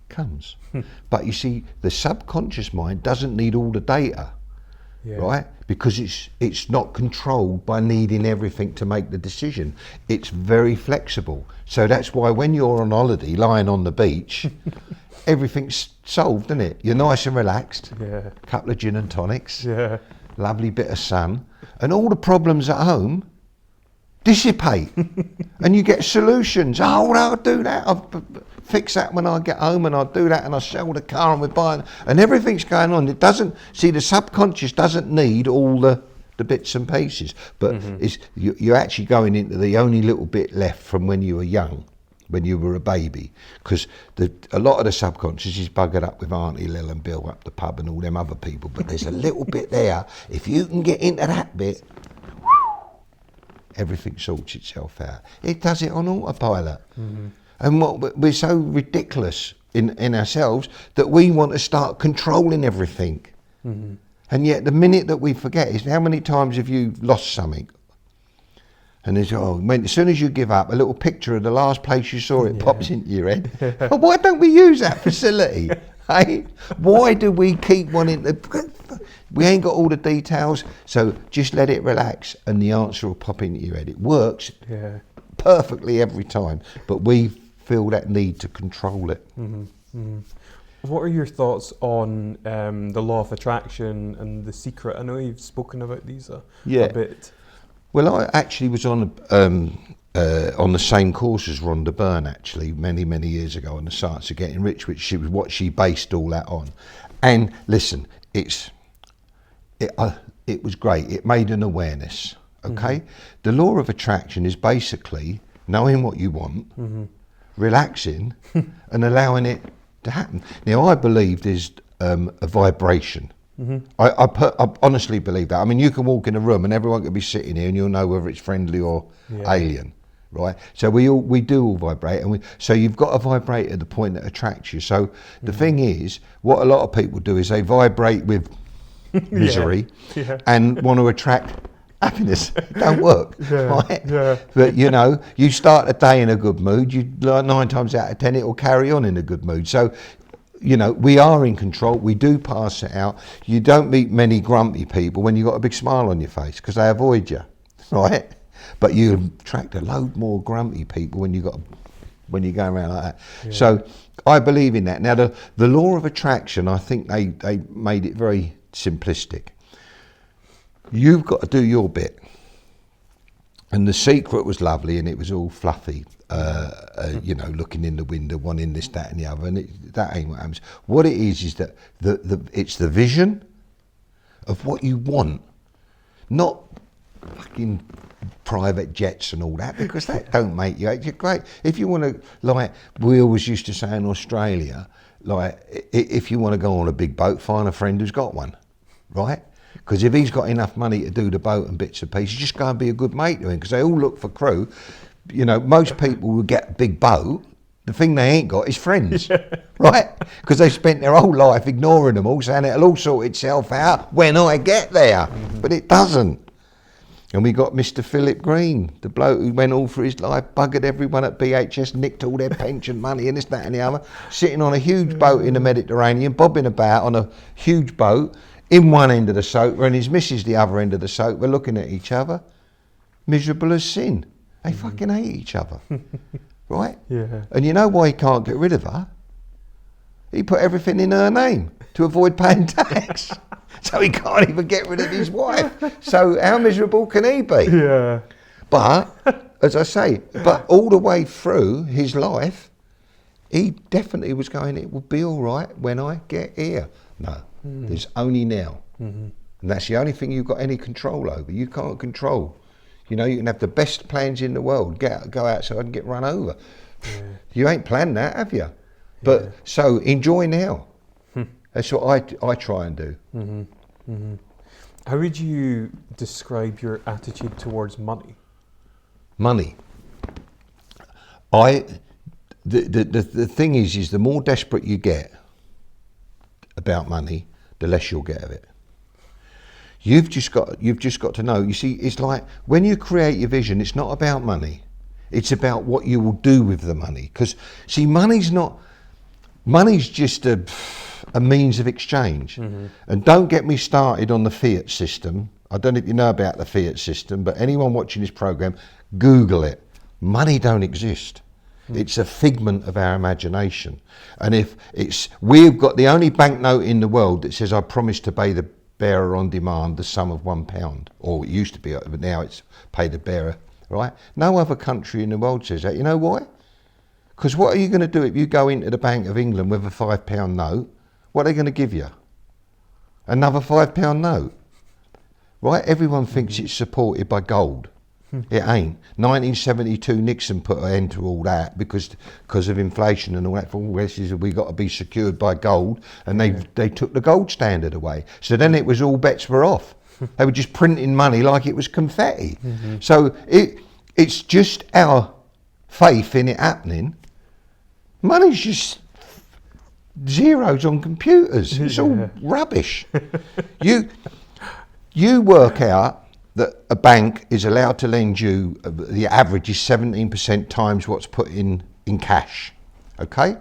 comes. But you see, the subconscious mind doesn't need all the data, right? Because it's not controlled by needing everything to make the decision. It's very flexible. So that's why when you're on holiday, lying on the beach, everything's solved, isn't it? You're nice and relaxed. A couple of gin and tonics. lovely bit of sun, and all the problems at home dissipate. And you get solutions. Oh, no, I'll do that. I'll fix that when I get home, and I'll do that, and I'll sell the car, and we're buying, and everything's going on. It doesn't, see, the subconscious doesn't need all the bits and pieces, but it's, you're actually going into the only little bit left from when you were young, when you were a baby, because a lot of the subconscious is buggered up with Auntie Lil and Bill up the pub and all them other people, but there's a little bit there. If you can get into that bit, everything sorts itself out. It does it on autopilot. And we're so ridiculous in ourselves that we want to start controlling everything. And yet the minute that we forget is, how many times have you lost something? And there's, as soon as you give up, a little picture of the last place you saw it pops into your head. Well, why don't we use that facility? Hey? Why do we keep wanting to? We ain't got all the details, so just let it relax and the answer will pop into your head. It works perfectly every time, but we feel that need to control it. What are your thoughts on the law of attraction and The Secret? I know you've spoken about these a bit. Well, I actually was on the same course as Rhonda Byrne, actually, many years ago, on the Science of Getting Rich, which was what she based all that on. And listen, it was great. It made an awareness, okay? The law of attraction is basically knowing what you want, relaxing, and allowing it to happen. Now, I believe there's a vibration. I honestly believe that. I mean, you can walk in a room and everyone can be sitting here and you'll know whether it's friendly or alien, right? So we do all vibrate, and so you've got to vibrate at the point that attracts you. So the thing is, what a lot of people do is they vibrate with misery and want to attract happiness. It don't work, right? But you know, you start a day in a good mood, 9 times out of 10 it will carry on in a good mood. So, you know, we are in control. We do pass it out. You don't meet many grumpy people when you've got a big smile on your face, because they avoid you, right? But you attract a load more grumpy people when you're going around like that. So I believe in that. Now, the law of attraction, I think they made it very simplistic. You've got to do your bit. And The Secret was lovely, and it was all fluffy, you know, looking in the window, wanting this, that and the other, and that ain't what happens. What it is that it's the vision of what you want, not fucking private jets and all that, because that don't make you great. If you want to, like we always used to say in Australia, like if you want to go on a big boat, find a friend who's got one, right? Because if he's got enough money to do the boat and bits and pieces, just go and be a good mate to him, because they all look for crew. You know, most people will get a big boat. The thing they ain't got is friends, right? Because they spent their whole life ignoring them all, saying it'll all sort itself out when I get there. But it doesn't. And we got Mr. Philip Green, the bloke who went all for his life, buggered everyone at BHS, nicked all their pension money and this, that and the other, sitting on a huge boat in the Mediterranean, bobbing about on a huge boat, in one end of the sofa and his missus the other end of the sofa, looking at each other, miserable as sin. They fucking hate each other, right? And you know why he can't get rid of her? He put everything in her name to avoid paying tax. So he can't even get rid of his wife. So how miserable can he be? But, as I say, but all the way through his life, he definitely was going, it will be all right when I get here. No. There's only now. And that's the only thing you've got any control over. You can't control. You know, you can have the best plans in the world, go outside and get run over. You ain't planned that, have you? But so enjoy now. That's what I try and do. How would you describe your attitude towards money? Money. The thing is the more desperate you get about money, the less you'll get of it. You've just got to know. You see, it's like when you create your vision, it's not about money. It's about what you will do with the money. Because see, money's just a means of exchange. And don't get me started on the fiat system. I don't know if you know about the fiat system, but anyone watching this program, Google it. Money don't exist. It's a figment of our imagination. And we've got the only banknote in the world that says, I promise to pay bearer on demand the sum of £1, or it used to be, but now it's pay the bearer, right? No other country in the world says that. You know why? Because what are you going to do if you go into the Bank of England with a £5 note? What are they going to give you? Another £5 note, right? Everyone thinks it's supported by gold. It ain't. 1972, Nixon put an end to all that because of inflation and all that. We got to be secured by gold, and they took the gold standard away. So then it was all bets were off. They were just printing money like it was confetti. So it's just our faith in it happening. Money's just zeros on computers. It's all rubbish. You work out that a bank is allowed to lend you, the average is 17% times what's put in cash, okay?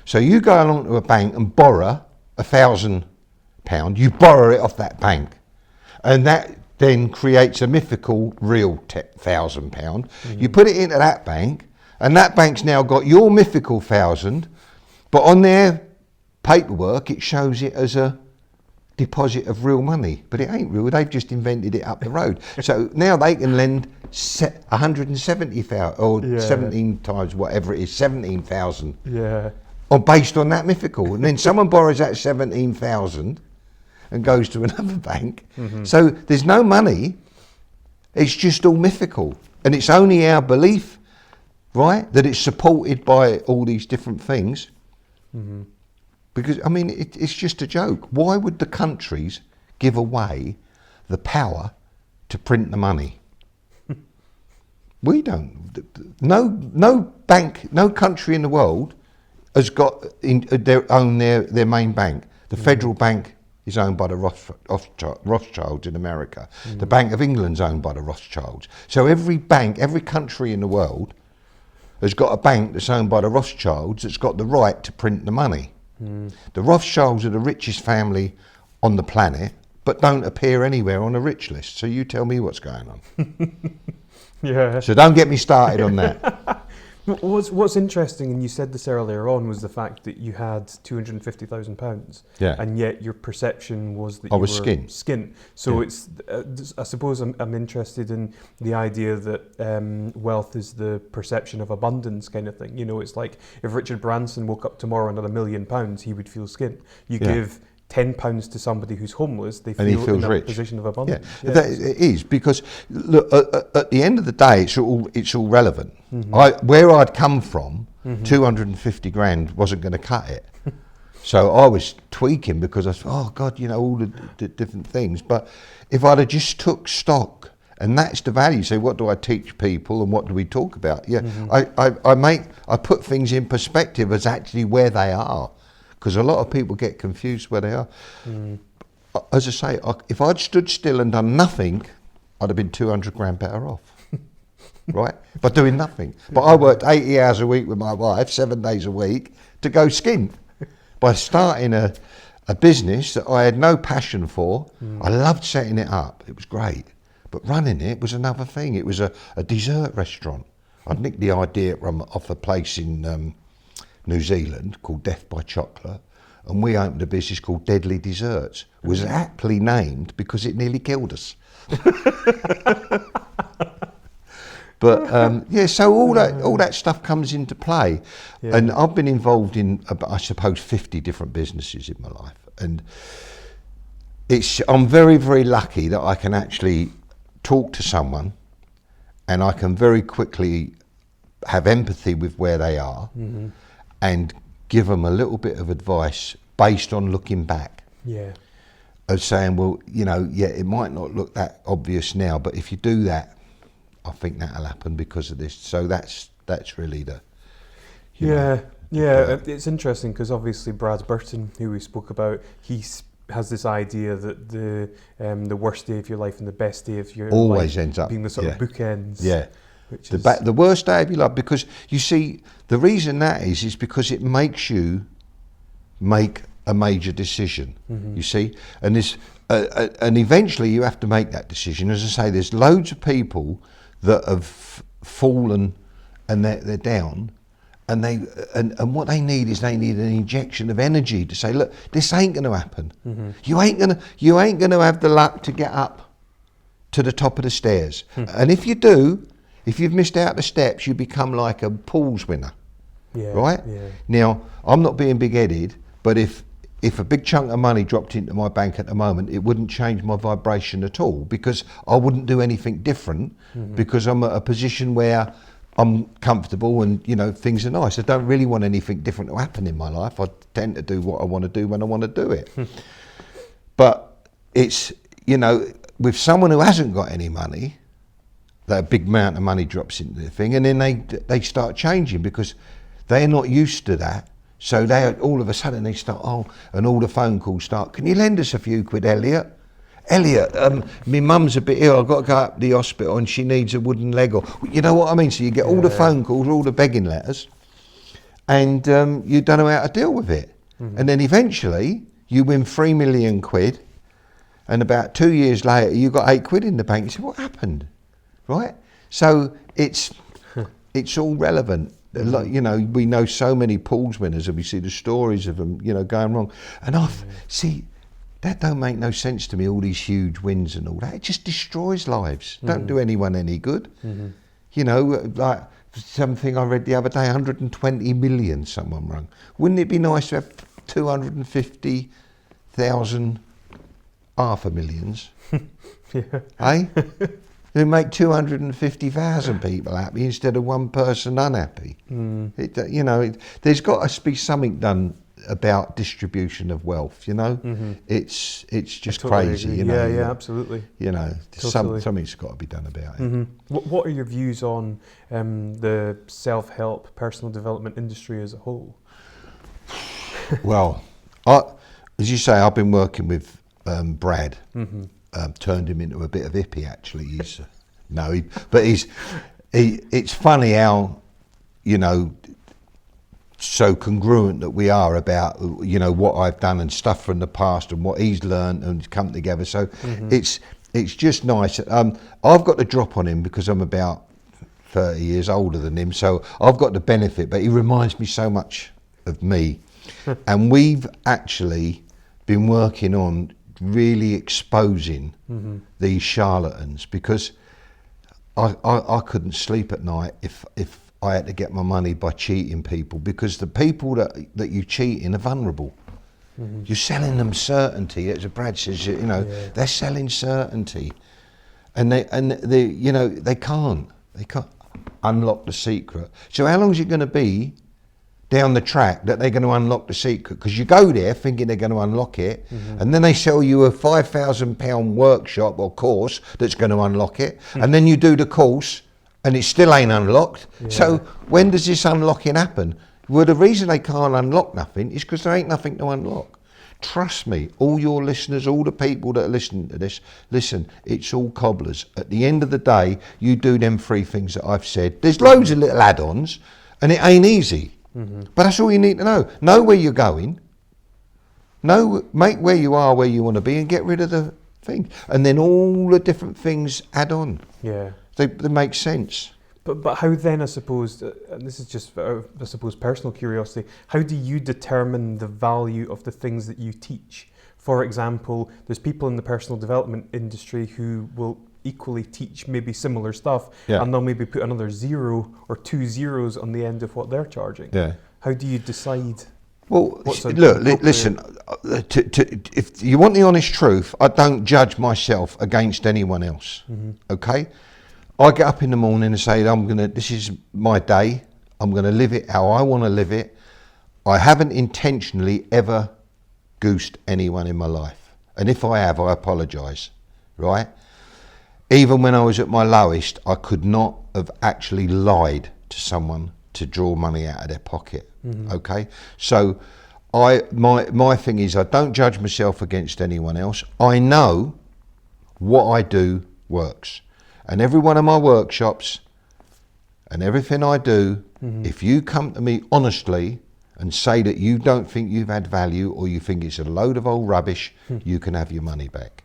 So you go along to a bank and borrow £1,000, you borrow it off that bank, and that then creates a mythical real £1,000. You put it into that bank, and that bank's now got your mythical 1,000, but on their paperwork it shows it as a deposit of real money, but it ain't real. They've just invented it up the road. So now they can lend 170,000 or 17 times whatever it is, 17,000. Yeah. Or based on that mythical, and then someone borrows that 17,000 and goes to another bank. So there's no money. It's just all mythical, and it's only our belief, right, that it's supported by all these different things. Because, I mean, it's just a joke. Why would the countries give away the power to print the money? We don't. No bank, no country in the world has got their main bank. The federal bank is owned by the Rothschilds in America. The Bank of England's owned by the Rothschilds. So every bank, every country in the world has got a bank that's owned by the Rothschilds that's got the right to print the money. The Rothschilds are the richest family on the planet, but don't appear anywhere on a rich list. So you tell me what's going on. Yeah. So don't get me started on that. What's interesting, and you said this earlier on, was the fact that you had £250,000, and yet your perception was that I you was were skint. So it's, I suppose I'm interested in the idea that wealth is the perception of abundance kind of thing. You know, it's like if Richard Branson woke up tomorrow and had £1 million, he would feel skint. You give £10 to somebody who's homeless, they feel in a position of abundance. It is, because look, at the end of the day, it's all relevant. Where I'd come from, 250 grand wasn't going to cut it. So I was tweaking because I thought, oh God, you know, all the different things. But if I'd have just took stock, and that's the value. So what do I teach people, and what do we talk about? I put things in perspective as actually where they are. Because a lot of people get confused where they are. As I say, if I'd stood still and done nothing, I'd have been 200 grand better off, right? By doing nothing. But I worked 80 hours a week with my wife, 7 days a week, to go skint. By starting a business that I had no passion for. I loved setting it up. It was great. But running it was another thing. It was a dessert restaurant. I'd nicked the idea off a place in New Zealand called Death by Chocolate, and we opened a business called Deadly Desserts. It was aptly named because it nearly killed us. But so all that stuff comes into play, and I've been involved in I suppose 50 different businesses in my life, and I'm very, very lucky that I can actually talk to someone, and I can very quickly have empathy with where they are. And give them a little bit of advice based on looking back. Of saying, well, you know, it might not look that obvious now, but if you do that, I think that'll happen because of this. So that's really the. It's interesting because obviously Brad Burton, who we spoke about, he has this idea that the worst day of your life and the best day of your always life ends up being the sort of bookends. Which the worst day of your life, because you see, the reason that is because it makes you make a major decision. You see, and this, and eventually you have to make that decision. As I say, there's loads of people that have fallen and they're down, and what they need is an injection of energy to say, look, this ain't going to happen. You ain't going to have the luck to get up to the top of the stairs. And if you do, if you've missed out the steps, you become like a pools winner. Right? Yeah. Now, I'm not being big-headed, but if a big chunk of money dropped into my bank at the moment, it wouldn't change my vibration at all, because I wouldn't do anything different, because I'm at a position where I'm comfortable and, you know, things are nice. I don't really want anything different to happen in my life. I tend to do what I want to do when I want to do it. But it's, you know, with someone who hasn't got any money, that big amount of money drops into the thing, and then they start changing because they're not used to that. So they all of a sudden they start, and all the phone calls start, can you lend us a few quid, Elliot? Elliot, my mum's a bit ill, I've got to go up to the hospital and she needs a wooden leg. Or, you know what I mean? So you get all the phone calls, all the begging letters, and you don't know how to deal with it. And then eventually you win 3 million quid, and about 2 years later you got 8 quid in the bank. You say, what happened? Right? So it's all relevant. Like, you know, we know so many pools winners and we see the stories of them, you know, going wrong. And see, that don't make no sense to me, all these huge wins and all that. It just destroys lives. Don't do anyone any good. You know, like something I read the other day, 120 million someone rung. Wouldn't it be nice to have 250,000 half a millions? Eh? Who make 250,000 people happy instead of one person unhappy. You know, there's got to be something done about distribution of wealth. You know, it's just crazy. You know, yeah, absolutely. You know, something's got to be done about it. What are your views on the self-help, personal development industry as a whole? Well, as you say, I've been working with Brad. Turned him into a bit of hippie, actually. It's funny how, you know, so congruent that we are about, you know, what I've done and stuff from the past and what he's learned and come together. So it's just nice. I've got the drop on him because I'm about 30 years older than him, so I've got the benefit, but he reminds me so much of me. And we've actually been working on really exposing these charlatans, because I couldn't sleep at night if I had to get my money by cheating people, because the people that you cheating are vulnerable. You're selling them certainty, as Brad says, you know, they're selling certainty, and they you know, they can't unlock the secret. So how long is it going to be down the track that they're going to unlock the secret? Because you go there thinking they're going to unlock it, and then they sell you a £5,000 workshop or course that's going to unlock it, and then you do the course and it still ain't unlocked. So when does this unlocking happen? Well, the reason they can't unlock nothing is because there ain't nothing to unlock. Trust me, all your listeners, all the people that are listening to this, listen, it's all cobblers. At the end of the day, you do them 3 things that I've said. There's loads of little add-ons, and it ain't easy. But that's all you need to know. Know where you're going. Make where you are where you want to be, and get rid of the thing. And then all the different things add on. Yeah. They make sense. But how then, I suppose, and this is just, I suppose, personal curiosity, how do you determine the value of the things that you teach? For example, there's people in the personal development industry who will equally teach maybe similar stuff, and they'll maybe put another 0 or 2 zeros on the end of what they're charging. How do you decide? Well, look, listen, if you want the honest truth, I don't judge myself against anyone else. Okay, I get up in the morning and say, this is my day, I'm going to live it how I want to live it. I haven't intentionally ever goosed anyone in my life, and if I have, I apologise, right? Even when I was at my lowest, I could not have actually lied to someone to draw money out of their pocket. Okay, so my thing is, I don't judge myself against anyone else. I know what I do works, and every one of my workshops and everything I do, if you come to me honestly and say that you don't think you've had value, or you think it's a load of old rubbish, you can have your money back.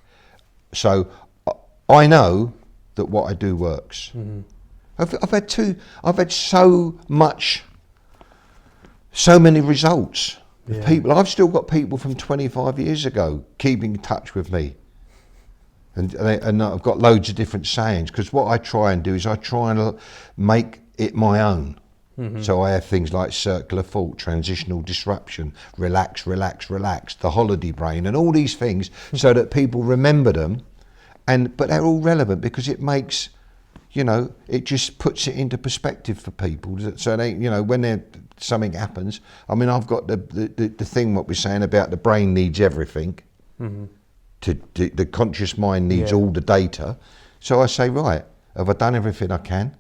So I know that what I do works. I've had so much so many results. Yeah. People, I've still got people from 25 years ago keeping in touch with me. And I've got loads of different sayings, because what I try and do is I try and make it my own. So I have things like circular thought, transitional disruption, relax, relax, relax, the holiday brain, and all these things so that people remember them. But they're all relevant because it makes, it just puts it into perspective for people. So they, when something happens, I mean, I've got the thing what we're saying about the brain needs everything. The conscious mind needs all the data. So I say, right, have I done everything I can?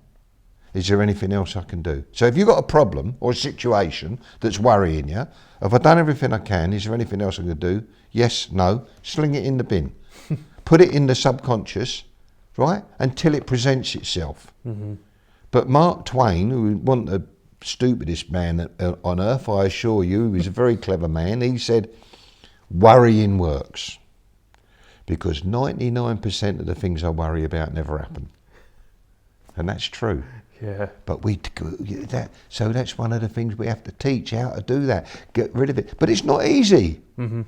Is there anything else I can do? So if you've got a problem or a situation that's worrying you, have I done everything I can? Is there anything else I can do? Yes, no. Sling it in the bin. Put it in the subconscious, right? Until it presents itself. But Mark Twain, who wasn't the stupidest man on earth, I assure you, he was a very clever man. He said, worrying works. Because 99% of the things I worry about never happen. And that's true. Yeah. But so that's one of the things we have to teach, how to do that, get rid of it. But it's not easy.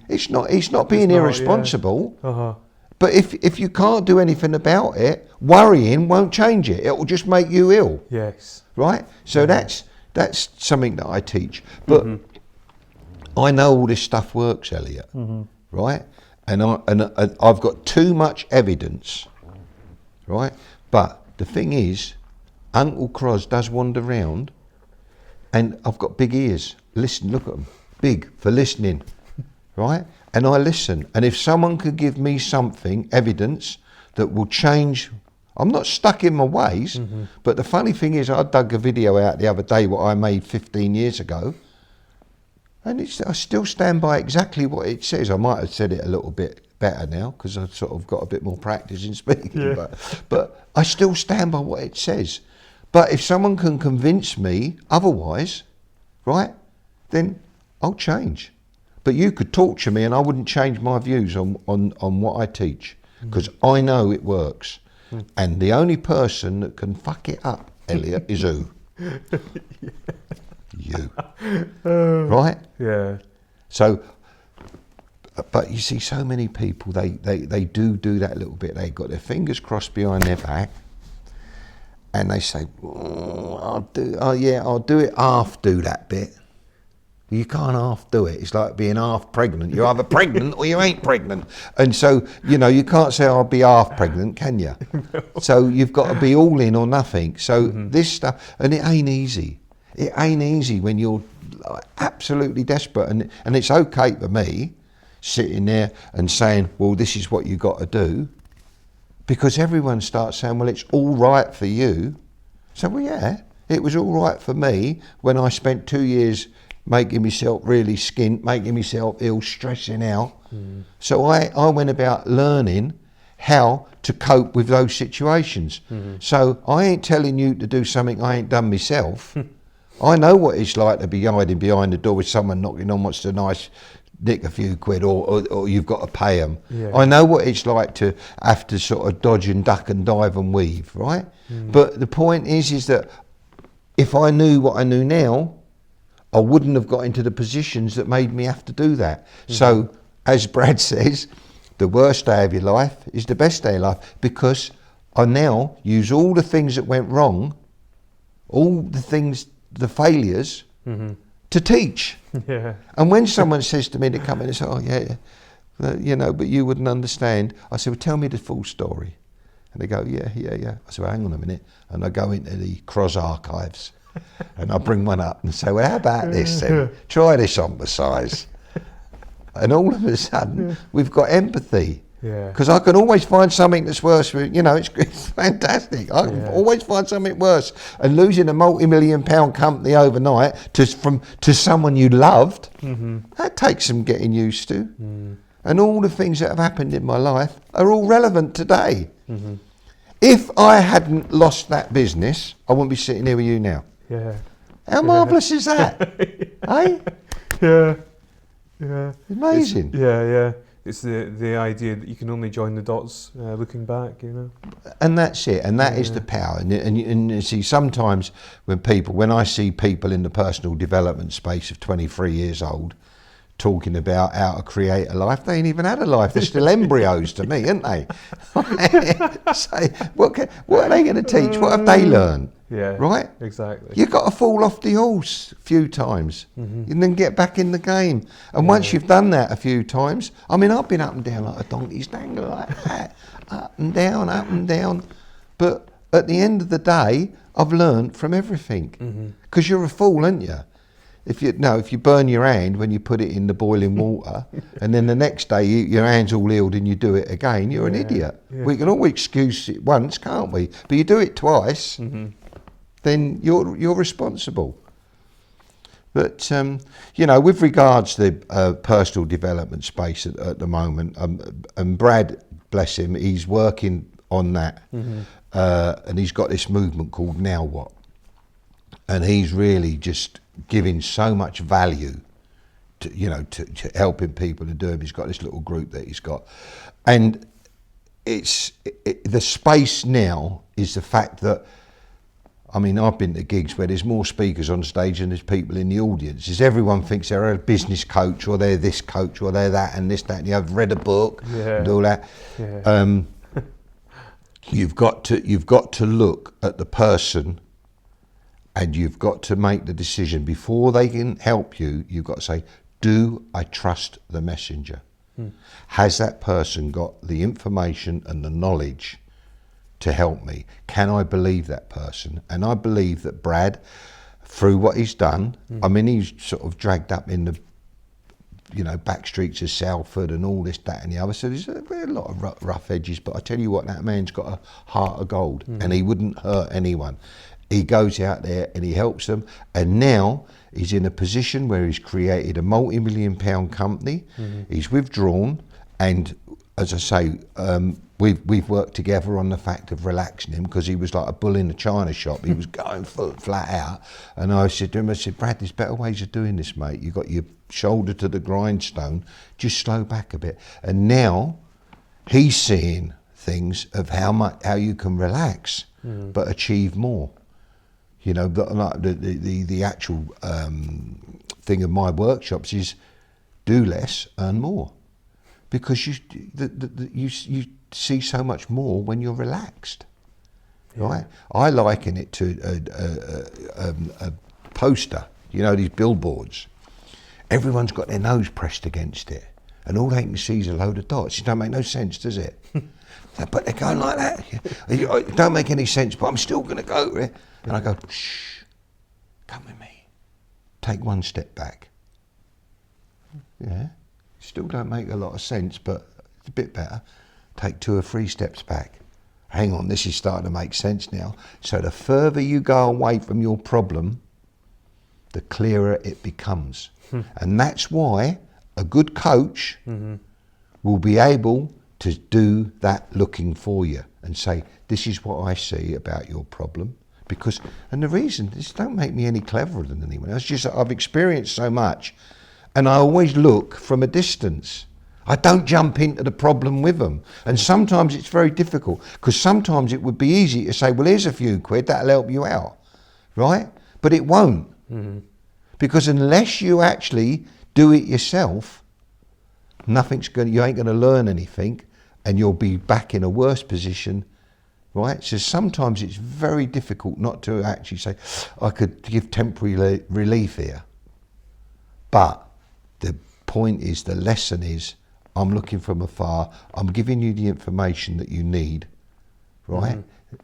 It's not being irresponsible. Yeah. But if you can't do anything about it, worrying won't change it. It will just make you ill. Yes. Right? So that's something that I teach. But I know all this stuff works, Elliot. Right? And I've got too much evidence. Right? But the thing is, Uncle Croz does wander round, and I've got big ears. Listen, look at them. Big for listening, right? And I listen. And if someone could give me something, evidence, that will change, I'm not stuck in my ways, but the funny thing is, I dug a video out the other day, what I made 15 years ago, and I still stand by exactly what it says. I might have said it a little bit better now, because I've sort of got a bit more practice in speaking, but I still stand by what it says. But if someone can convince me otherwise, right, then I'll change. But you could torture me and I wouldn't change my views on what I teach, because I know it works. And the only person that can fuck it up, Elliot, is who? You. Right? Yeah. So, but you see, so many people, they do that a little bit. They've got their fingers crossed behind their back, and they say, I'll do it, half do that bit. You can't half do it. It's like being half pregnant. You're either pregnant or you ain't pregnant. And so, you can't say I'll be half pregnant, can you? No. So you've got to be all in or nothing. So this stuff, and it ain't easy. It ain't easy when you're absolutely desperate. And it's okay for me sitting there and saying, well, this is what you got to do. Because everyone starts saying, well, it's all right for you. So, well, yeah, it was all right for me when I spent 2 years making myself really skint, making myself ill, stressing out. So I went about learning how to cope with those situations. So I ain't telling you to do something I ain't done myself. I know what it's like to be hiding behind the door with someone knocking on, what's the nice, nick a few quid, or you've got to pay them. Yeah. I know what it's like to have to sort of dodge and duck and dive and weave, right? But the point is that if I knew what I knew now, I wouldn't have got into the positions that made me have to do that. So, as Brad says, the worst day of your life is the best day of your life, because I now use all the things that went wrong, all the things, the failures, to teach. Yeah. And when someone says to me, they come in and say, oh yeah, but you wouldn't understand. I say, well, tell me the full story. And they go, yeah. I say, well, hang on a minute. And I go into the Croz archives and I bring one up and say, well, how about this then? Try this on for size. And all of a sudden, we've got empathy. Because I can always find something that's worse. It's fantastic. I can always find something worse. And losing a multi-million-pound company overnight to someone you loved, that takes some getting used to. And all the things that have happened in my life are all relevant today. If I hadn't lost that business, I wouldn't be sitting here with you now. How marvellous is that? Eh? Yeah. Amazing. It's the idea that you can only join the dots looking back, you know. And that's it, and that is the power. And you see, sometimes when I see people in the personal development space of 23 years old talking about how to create a life, they ain't even had a life. They're still embryos to me, aren't they? So, what are they going to teach? What have they learned? Yeah, right? Exactly. You've got to fall off the horse a few times and then get back in the game. And once you've done that a few times, I mean, I've been up and down like a donkey's dangler like that, up and down. But at the end of the day, I've learned from everything. Because you're a fool, aren't you? If you burn your hand when you put it in the boiling water, and then the next day your hand's all healed and you do it again, you're an idiot. Yeah. We can always excuse it once, can't we? But you do it twice, then you're responsible. But with regards to the personal development space at the moment, and Brad, bless him, he's working on that, and he's got this movement called Now What, and he's really just giving so much value to helping people to do him. He's got this little group that he's got, and the space now is the fact that, I mean, I've been to gigs where there's more speakers on stage than there's people in the audience. Is everyone thinks they're a business coach, or they're this coach, or they're that, and this, that, and I've read a book and all that. Yeah. You've got to look at the person, and you've got to make the decision before they can help you. You've got to say, do I trust the messenger? Has that person got the information and the knowledge to help me? Can I believe that person? And I believe that Brad, through what he's done, I mean, he's sort of dragged up in the back streets of Salford and all this, that and the other. So there's a lot of rough edges, but I tell you what, that man's got a heart of gold, and he wouldn't hurt anyone. He goes out there and he helps them, and now he's in a position where he's created a multi-million-pound company. He's withdrawn, and as I say, we've worked together on the fact of relaxing him, because he was like a bull in a china shop. He was going flat out, and I said to him, Brad, there's better ways of doing this, mate. You've got your shoulder to the grindstone, just slow back a bit. And now he's seeing things of how you can relax but achieve more. The actual thing of my workshops is do less, earn more, because you see so much more when you're relaxed, right? I liken it to a poster, these billboards. Everyone's got their nose pressed against it, and all they can see is a load of dots. It don't make no sense, does it? But they're going like that. It don't make any sense, but I'm still going to go there. And I go, shh, come with me. Take one step back. Yeah, still don't make a lot of sense, but it's a bit better. Take 2 or 3 steps back. Hang on, this is starting to make sense now. So the further you go away from your problem, the clearer it becomes. And that's why a good coach will be able to do that looking for you and say, this is what I see about your problem. And the reason, this don't make me any cleverer than anyone else, just that I've experienced so much, and I always look from a distance. I don't jump into the problem with them. And sometimes it's very difficult, because sometimes it would be easy to say, well, here's a few quid, that'll help you out, right? But it won't. Because unless you actually do it yourself, you ain't going to learn anything, and you'll be back in a worse position. Right, so sometimes it's very difficult not to actually say, I could give temporary relief here. But the point is, the lesson is, I'm looking from afar, I'm giving you the information that you need, right?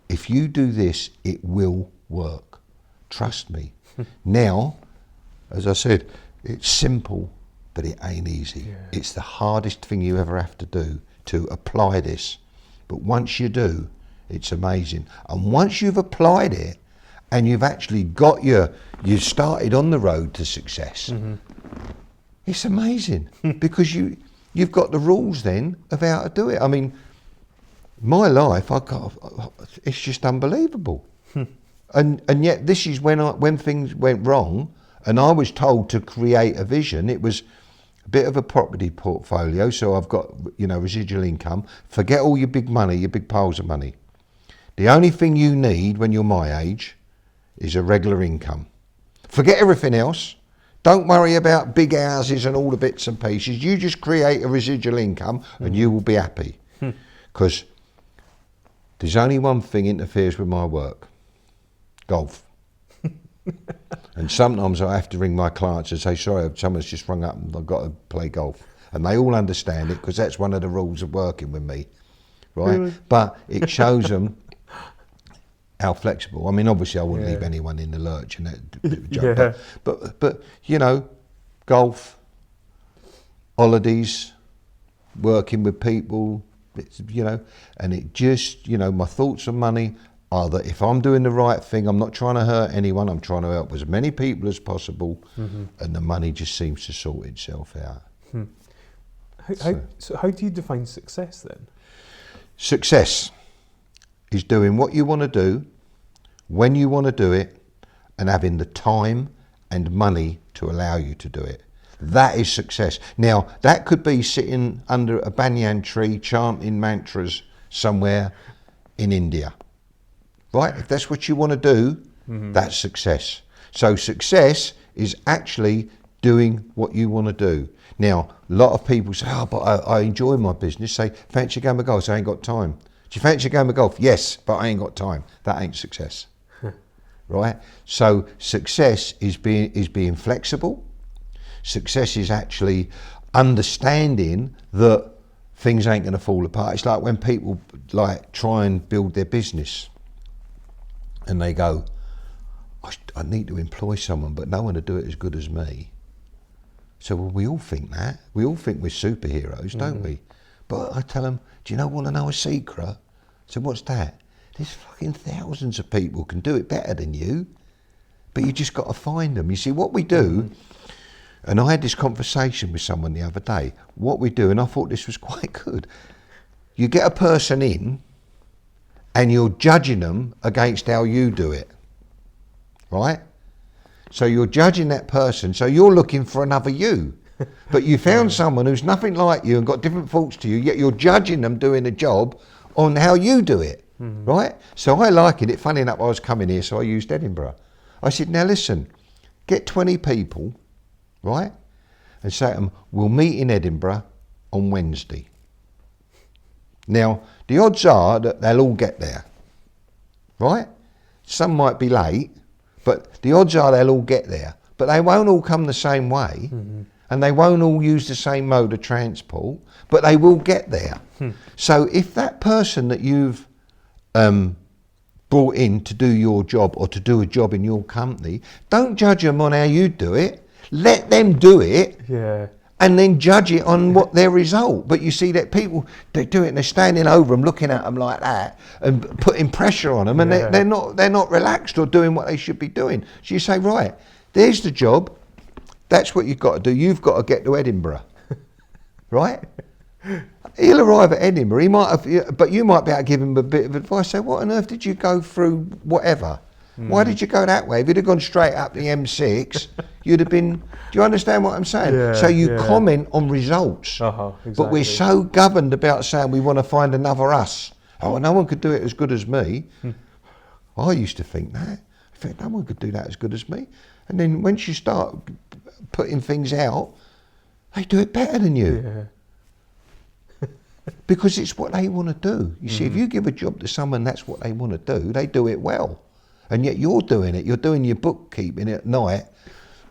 If you do this, it will work. Trust me. Now, as I said, it's simple, but it ain't easy. Yeah. It's the hardest thing you ever have to do, to apply this. But once you do, it's amazing. And once you've applied it and you've actually you've started on the road to success, it's amazing because you've got the rules then of how to do it. I mean, my life, it's just unbelievable. And yet this is when things went wrong, and I was told to create a vision. It was a bit of a property portfolio, so I've got, residual income. Forget all your big money, your big piles of money. The only thing you need when you're my age is a regular income. Forget everything else. Don't worry about big houses and all the bits and pieces. You just create a residual income and you will be happy. Because there's only one thing interferes with my work: golf. And sometimes I have to ring my clients and say, sorry, someone's just rung up and I've got to play golf. And they all understand it, because that's one of the rules of working with me, right? Really? But it shows them how flexible. I mean, obviously I wouldn't leave anyone in the lurch and that job. But golf, holidays, working with people, and it just, my thoughts on money are that if I'm doing the right thing, I'm not trying to hurt anyone, I'm trying to help as many people as possible, and the money just seems to sort itself out. So how do you define success then? Success is doing what you want to do, when you want to do it, and having the time and money to allow you to do it. That is success. Now, that could be sitting under a banyan tree chanting mantras somewhere in India. Right? If that's what you want to do, that's success. So success is actually doing what you want to do. Now, a lot of people say, but I enjoy my business. Say, fancy a game of golf? So I ain't got time. Do you fancy a game of golf? Yes, but I ain't got time. That ain't success. Right? So success is being flexible. Success is actually understanding that things ain't going to fall apart. It's like when people try and build their business and they go, I need to employ someone, but no one to do it as good as me. So we all think that. We all think we're superheroes, don't we? But I tell them, do you want to know a secret? So what's that? There's fucking thousands of people can do it better than you, but you just got to find them. You see, what we do, and I had this conversation with someone the other day, what we do, and I thought this was quite good, you get a person in and you're judging them against how you do it, right? So you're judging that person, so you're looking for another you. But you found someone who's nothing like you and got different thoughts to you, yet you're judging them doing a job on how you do it, right? So I liken it. Funny enough, I was coming here, so I used Edinburgh. I said, now listen, get 20 people, right? And say to them, we'll meet in Edinburgh on Wednesday. Now, the odds are that they'll all get there, right? Some might be late, but the odds are they'll all get there. But they won't all come the same way, and they won't all use the same mode of transport, but they will get there. So if that person that you've brought in to do your job or to do a job in your company, don't judge them on how you do it. Let them do it, and then judge it on what their result. But you see that people, they do it and they're standing over them, looking at them like that, and putting pressure on them, and they're not relaxed or doing what they should be doing. So you say, right, there's the job. That's what you've got to do. You've got to get to Edinburgh, right? He'll arrive at Edinburgh. He might have, but you might be able to give him a bit of advice. Say, what on earth did you go through? Whatever. Why did you go that way? If you'd have gone straight up the M6, you'd have been... Do you understand what I'm saying? So you comment on results. Exactly. But we're so governed about saying we want to find another us. Oh, no one could do it as good as me. I used to think that. I think no one could do that as good as me. And then once you start putting things out, they do it better than you. Because it's what they want to do. You see, if you give a job to someone that's what they want to do, they do it well. And yet you're doing it. You're doing your bookkeeping at night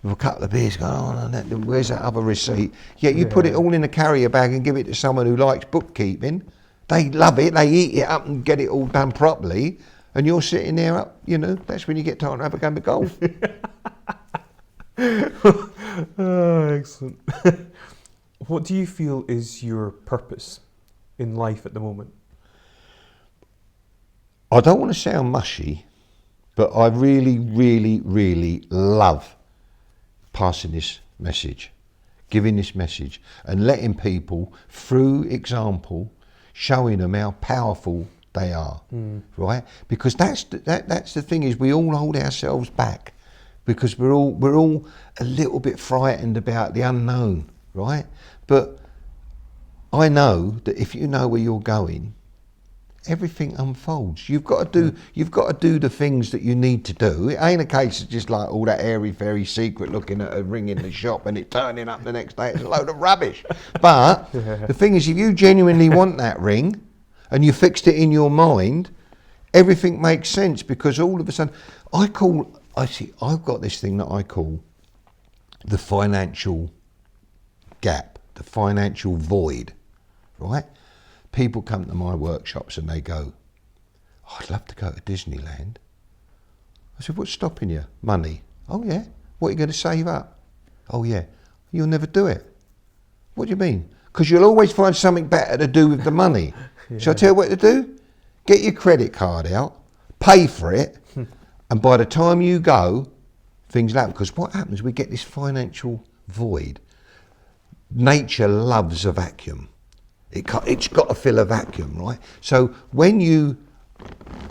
with a couple of beers going, where's that other receipt? Yet you put it all in a carrier bag and give it to someone who likes bookkeeping. They love it. They eat it up and get it all done properly. And you're sitting there up, that's when you get time to have a game of golf. Excellent. What do you feel is your purpose in life at the moment? I don't want to sound mushy, but I really, really, really love passing this message, giving this message, and letting people, through example, showing them how powerful they are, right? Because that's the thing, is we all hold ourselves back because we're all a little bit frightened about the unknown, right? But I know that if you know where you're going, everything unfolds. You've got to do the things that you need to do. It ain't a case of just like all that airy fairy secret looking at a ring in the shop and it turning up the next day. It's a load of rubbish. But the thing is, if you genuinely want that ring and you fixed it in your mind, everything makes sense, because all of a sudden I've got this thing that I call the financial gap, the financial void, right? People come to my workshops and they go, oh, I'd love to go to Disneyland. I said, what's stopping you? Money. Oh yeah. What are you going to save up? Oh yeah. You'll never do it. What do you mean? Because you'll always find something better to do with the money. Yeah. Shall I tell you what to do? Get your credit card out, pay for it, and by the time you go, things happen. Because what happens, we get this financial void. Nature loves a vacuum. It's got to fill a vacuum, right? So when you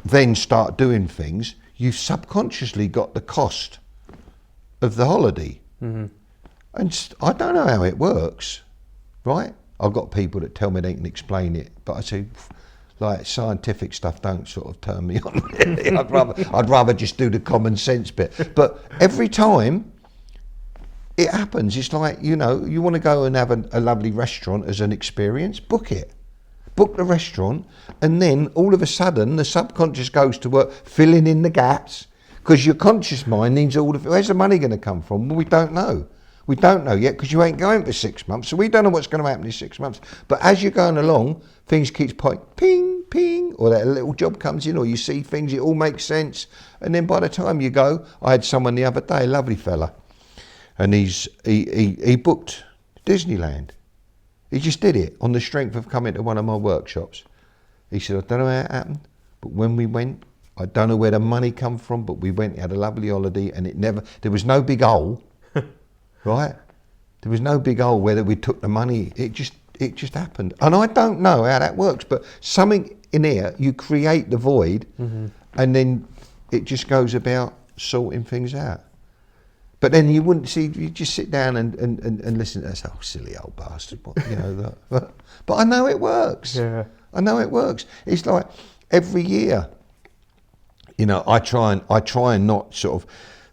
then start doing things, you've subconsciously got the cost of the holiday. Mm-hmm. And I don't know how it works, right? I've got people that tell me they can explain it, but I say, like, scientific stuff don't sort of turn me on. Really. I'd rather just do the common sense bit. But every time it happens, it's like, you know, you want to go and have a lovely restaurant as an experience, book it. Book the restaurant, and then all of a sudden the subconscious goes to work filling in the gaps, because your conscious mind needs all of it. Where's the money going to come from? Well, we don't know. We don't know yet, because you ain't going for 6 months, so we don't know what's going to happen in 6 months. But as you're going along, things keep ping, ping, or that little job comes in, or you see things, it all makes sense. And then by the time you go, I had someone the other day, a lovely fella, and he booked Disneyland. He just did it on the strength of coming to one of my workshops. He said, I don't know how it happened, but when we went, I don't know where the money come from, but we went, had a lovely holiday, and there was no big hole, right? There was no big hole where we took the money. It just happened. And I don't know how that works, but something in here, you create the void, mm-hmm. and then it just goes about sorting things out. But then you wouldn't see, you just sit down and listen to this, oh, silly old bastard, you know. But I know it works. Yeah. I know it works. It's like every year, you know, I try and not sort of,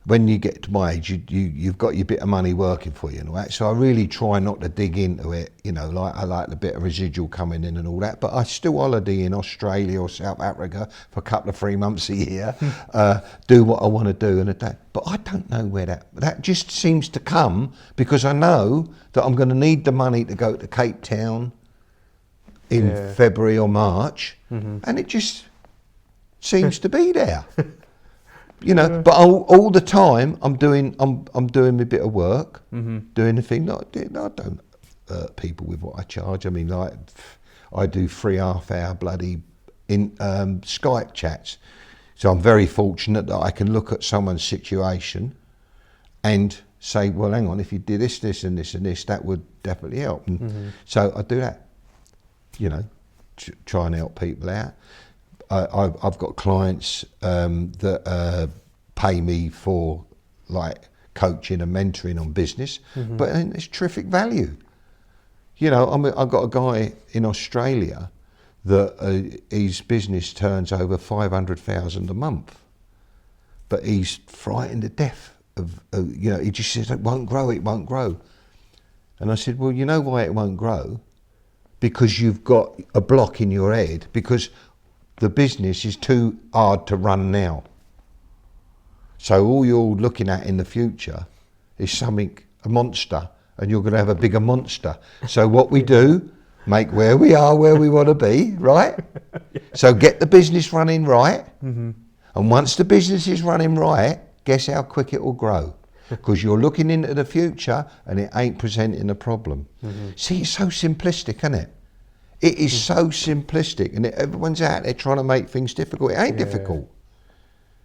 when you get to my age, you've got your bit of money working for you and all that. So I really try not to dig into it, you know, like I like the bit of residual coming in and all that. But I still holiday in Australia or South Africa for a couple of 3 months a year, do what I want to do and that. But I don't know where that just seems to come, because I know that I'm going to need the money to go to Cape Town in February or March, mm-hmm. and it just seems to be there. You know, but all the time I'm doing a bit of work, mm-hmm. doing the thing. I don't hurt people with what I charge. I mean, like, I do 3.5 hour bloody Skype chats. So I'm very fortunate that I can look at someone's situation and say, well, hang on, if you did this, this, and this, and this, that would definitely help. And mm-hmm. so I do that. You know, try and help people out. I've got clients that pay me for, like, coaching and mentoring on business, mm-hmm. but it's terrific value. You know, I've got a guy in Australia that his business turns over 500,000 a month, but he's frightened to death of, you know, he just says it won't grow. And I said, well, you know why it won't grow? Because you've got a block in your head, because the business is too hard to run now. So all you're looking at in the future is a monster, and you're going to have a bigger monster. So what we do, make where we are where we want to be, right? Yeah. So get the business running right, mm-hmm. and once the business is running right, guess how quick it will grow? Because you're looking into the future and it ain't presenting a problem. Mm-hmm. See, it's so simplistic, isn't it? It is so simplistic, and everyone's out there trying to make things difficult. It ain't difficult.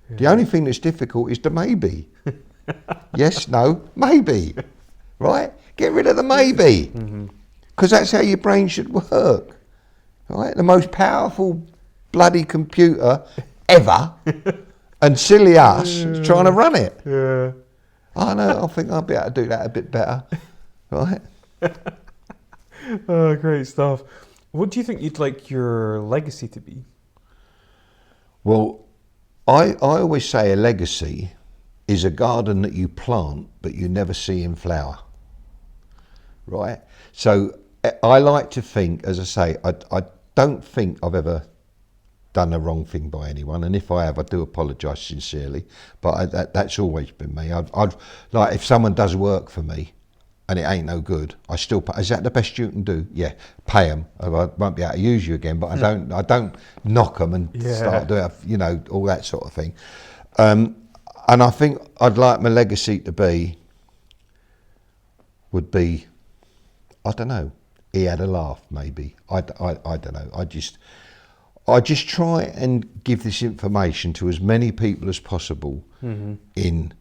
Yeah. The only thing that's difficult is the maybe. Yes, no, maybe. Right? Get rid of the maybe. Because that's how your brain should work. Right? The most powerful bloody computer ever, and silly us trying to run it. Yeah. I know, I think I'll be able to do that a bit better. Right? Oh, great stuff. What do you think you'd like your legacy to be? Well, I always say a legacy is a garden that you plant but you never see in flower, right? So I like to think, as I say, I don't think I've ever done a wrong thing by anyone, and if I have, I do apologise sincerely, but that's always been me. I'd like, if someone does work for me and it ain't no good, I still pay. Is that the best you can do? Yeah, pay them. I won't be able to use you again, but I don't knock them and start doing, all that sort of thing. And I think I'd like my legacy to would be, I don't know, he had a laugh maybe. I don't know. I just try and give this information to as many people as possible in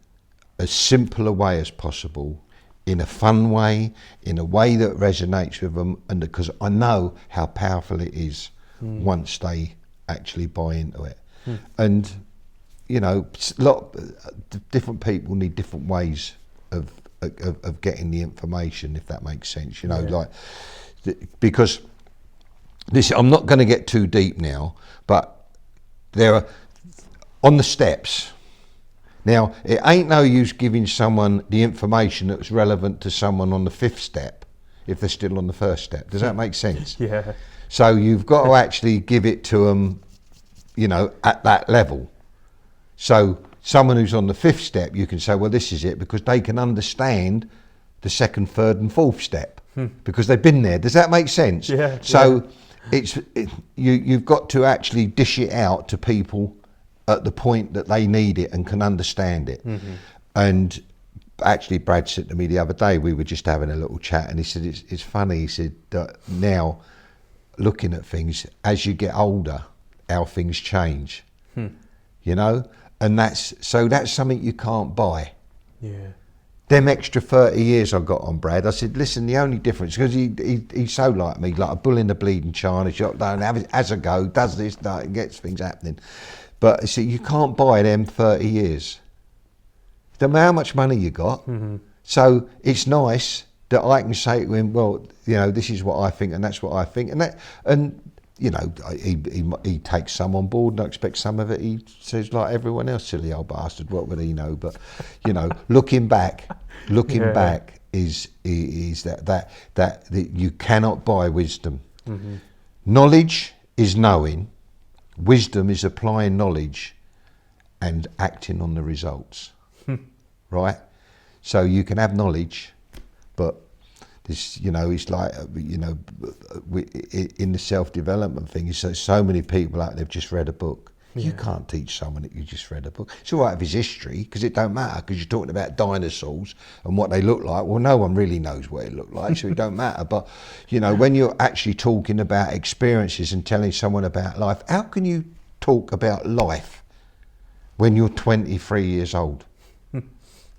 as simple a way as possible, in a fun way, in a way that resonates with them, and because I know how powerful it is once they actually buy into it. And different people need different ways of getting the information, if that makes sense. Because this, I'm not going to get too deep now, but there are on the steps. Now, it ain't no use giving someone the information that's relevant to someone on the 5th step if they're still on the 1st step. Does that make sense? Yeah. So you've got to actually give it to them, at that level. So someone who's on the 5th step, you can say, well, this is it, because they can understand the 2nd, 3rd and 4th step because they've been there. Does that make sense? Yeah. So you've got to actually dish it out to people at the point that they need it and can understand it. And actually, Brad said to me the other day, we were just having a little chat, and he said, it's funny, he said, that now looking at things, as you get older, how things change, and that's something you can't buy. Yeah. Them extra 30 years I got on Brad, I said, listen, the only difference, because he's so like me, like a bull in the bleeding china shop, has a go, does this, that, gets things happening. But see, you can't buy them 30 years. No matter how much money you got. So it's nice that I can say to him, well, this is what I think, and that's what I think, and he takes some on board, and I expect some of it he says like everyone else, silly old bastard, what would he know? But looking back is that you cannot buy wisdom. Knowledge is knowing, wisdom is applying knowledge and acting on the results. Right? So you can have knowledge, but this, it's like, in the self-development thing, so many people out there have just read a book. You can't teach someone that you just read a book. It's all right if it's history, because it don't matter, because you're talking about dinosaurs and what they look like. Well, no one really knows what it looked like, so it don't matter. But, when you're actually talking about experiences and telling someone about life, how can you talk about life when you're 23 years old?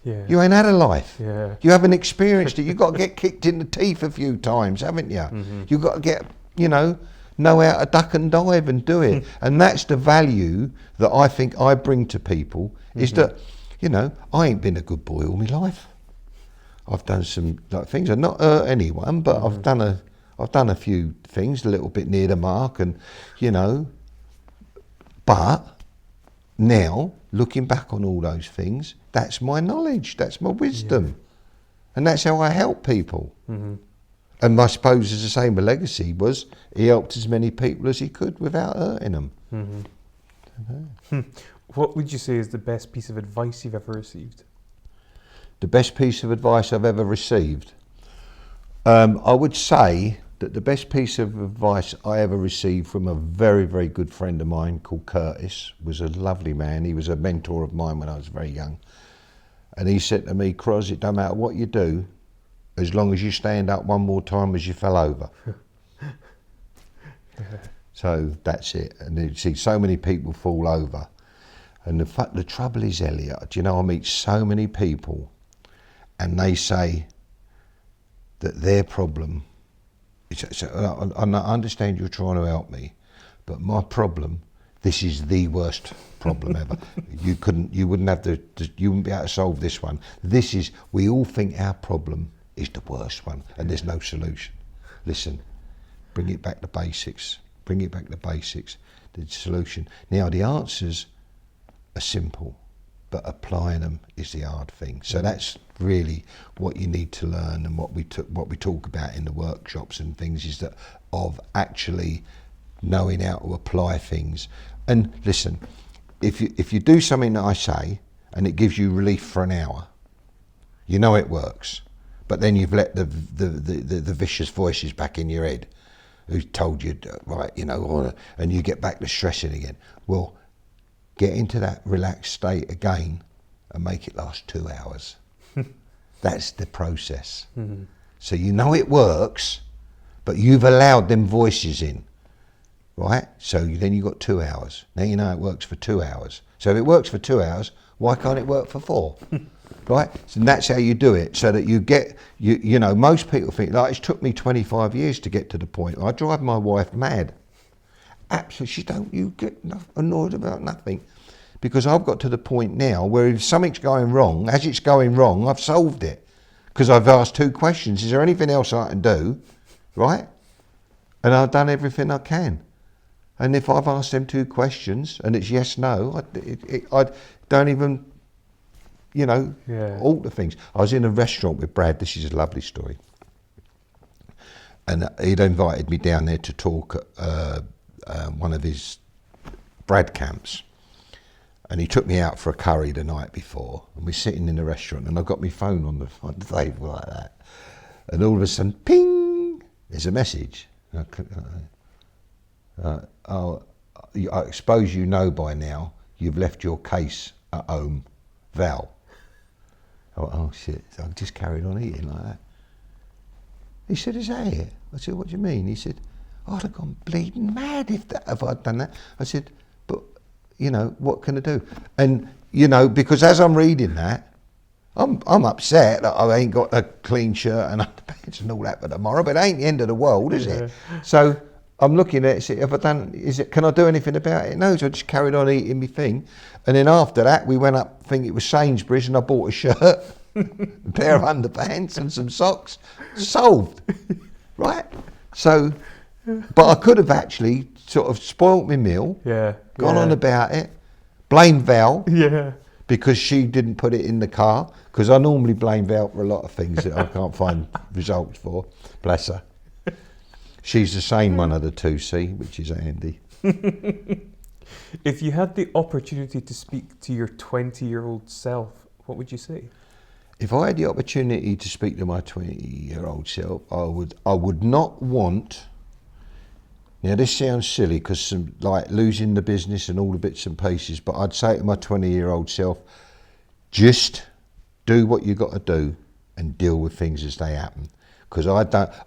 Yeah. You ain't had a life. Yeah. You haven't experienced it. You've got to get kicked in the teeth a few times, haven't you? You've got to get, know how to duck and dive and do it. And that's the value that I think I bring to people, is that, I ain't been a good boy all my life. I've done some things. I've not hurt anyone, but I've done a few things a little bit near the mark, and, but now, looking back on all those things, that's my knowledge, that's my wisdom. And that's how I help people. And I suppose, as the same with legacy, was he helped as many people as he could without hurting them. What would you say is the best piece of advice you've ever received? The best piece of advice I've ever received? I would say that the best piece of advice I ever received from a very, very good friend of mine called Curtis, was a lovely man. He was a mentor of mine when I was very young. And he said to me, Croz, it don't matter what you do, as long as you stand up one more time as you fell over. So that's it. And you see so many people fall over. And the trouble is, Elliot, I meet so many people, and they say that their problem, I understand you're trying to help me, but my problem, this is the worst problem ever. You wouldn't be able to solve this one. We all think our problem is the worst one, and there's no solution. Listen, bring it back to basics. Bring it back to basics. The solution. Now, the answers are simple, but applying them is the hard thing. So that's really what you need to learn, and what we talk about in the workshops and things is that of actually knowing how to apply things. And listen, if you do something that I say and it gives you relief for an hour, you know it works. But then you've let the vicious voices back in your head who told you, right, you know, and you get back to stressing again. Well, get into that relaxed state again and make it last 2 hours. That's the process. Mm-hmm. So you know it works, but you've allowed them voices in, right? So then you've got 2 hours. Now you know it works for 2 hours. So if it works for 2 hours, why can't it work for 4? Right? So that's how you do it, so that you get, you know, most people think, like, it's took me 25 years to get to the point. I drive my wife mad. Absolutely, you get annoyed about nothing. Because I've got to the point now where if something's going wrong, as it's going wrong, I've solved it. Because I've asked 2 questions. Is there anything else I can do? Right? And I've done everything I can. And if I've asked them 2 questions and it's yes, no, I don't even, you know, alter things. I was in a restaurant with Brad. This is a lovely story. And he'd invited me down there to talk at one of his Brad camps. And he took me out for a curry the night before, and we're sitting in the restaurant, and I've got my phone on the table like that. And all of a sudden, ping, there's a message. I suppose you know by now, you've left your case at home, Val. I went, oh shit, so I just carried on eating like that. He said, is that it? I said, what do you mean? He said, I'd have gone bleeding mad if I'd done that. I said, but, you know, what can I do? And, you know, because as I'm reading that, I'm upset that I ain't got a clean shirt and underpants and all that for tomorrow, but it ain't the end of the world, is it? So I'm looking at it, can I do anything about it? No, so I just carried on eating my thing. And then after that, we went up, I think it was Sainsbury's, and I bought a shirt, a pair of underpants and some socks. Solved, right? So, but I could have actually sort of spoilt my meal, gone on about it, blamed Val, because she didn't put it in the car, because I normally blame Val for a lot of things that I can't find results for, bless her. She's the same one of the 2, see, which is handy. If you had the opportunity to speak to your 20-year-old self, what would you say? If I had the opportunity to speak to my 20-year-old self, I would not want. Now this sounds silly because like losing the business and all the bits and pieces, but I'd say to my 20-year-old self, just do what you got to do and deal with things as they happen. Because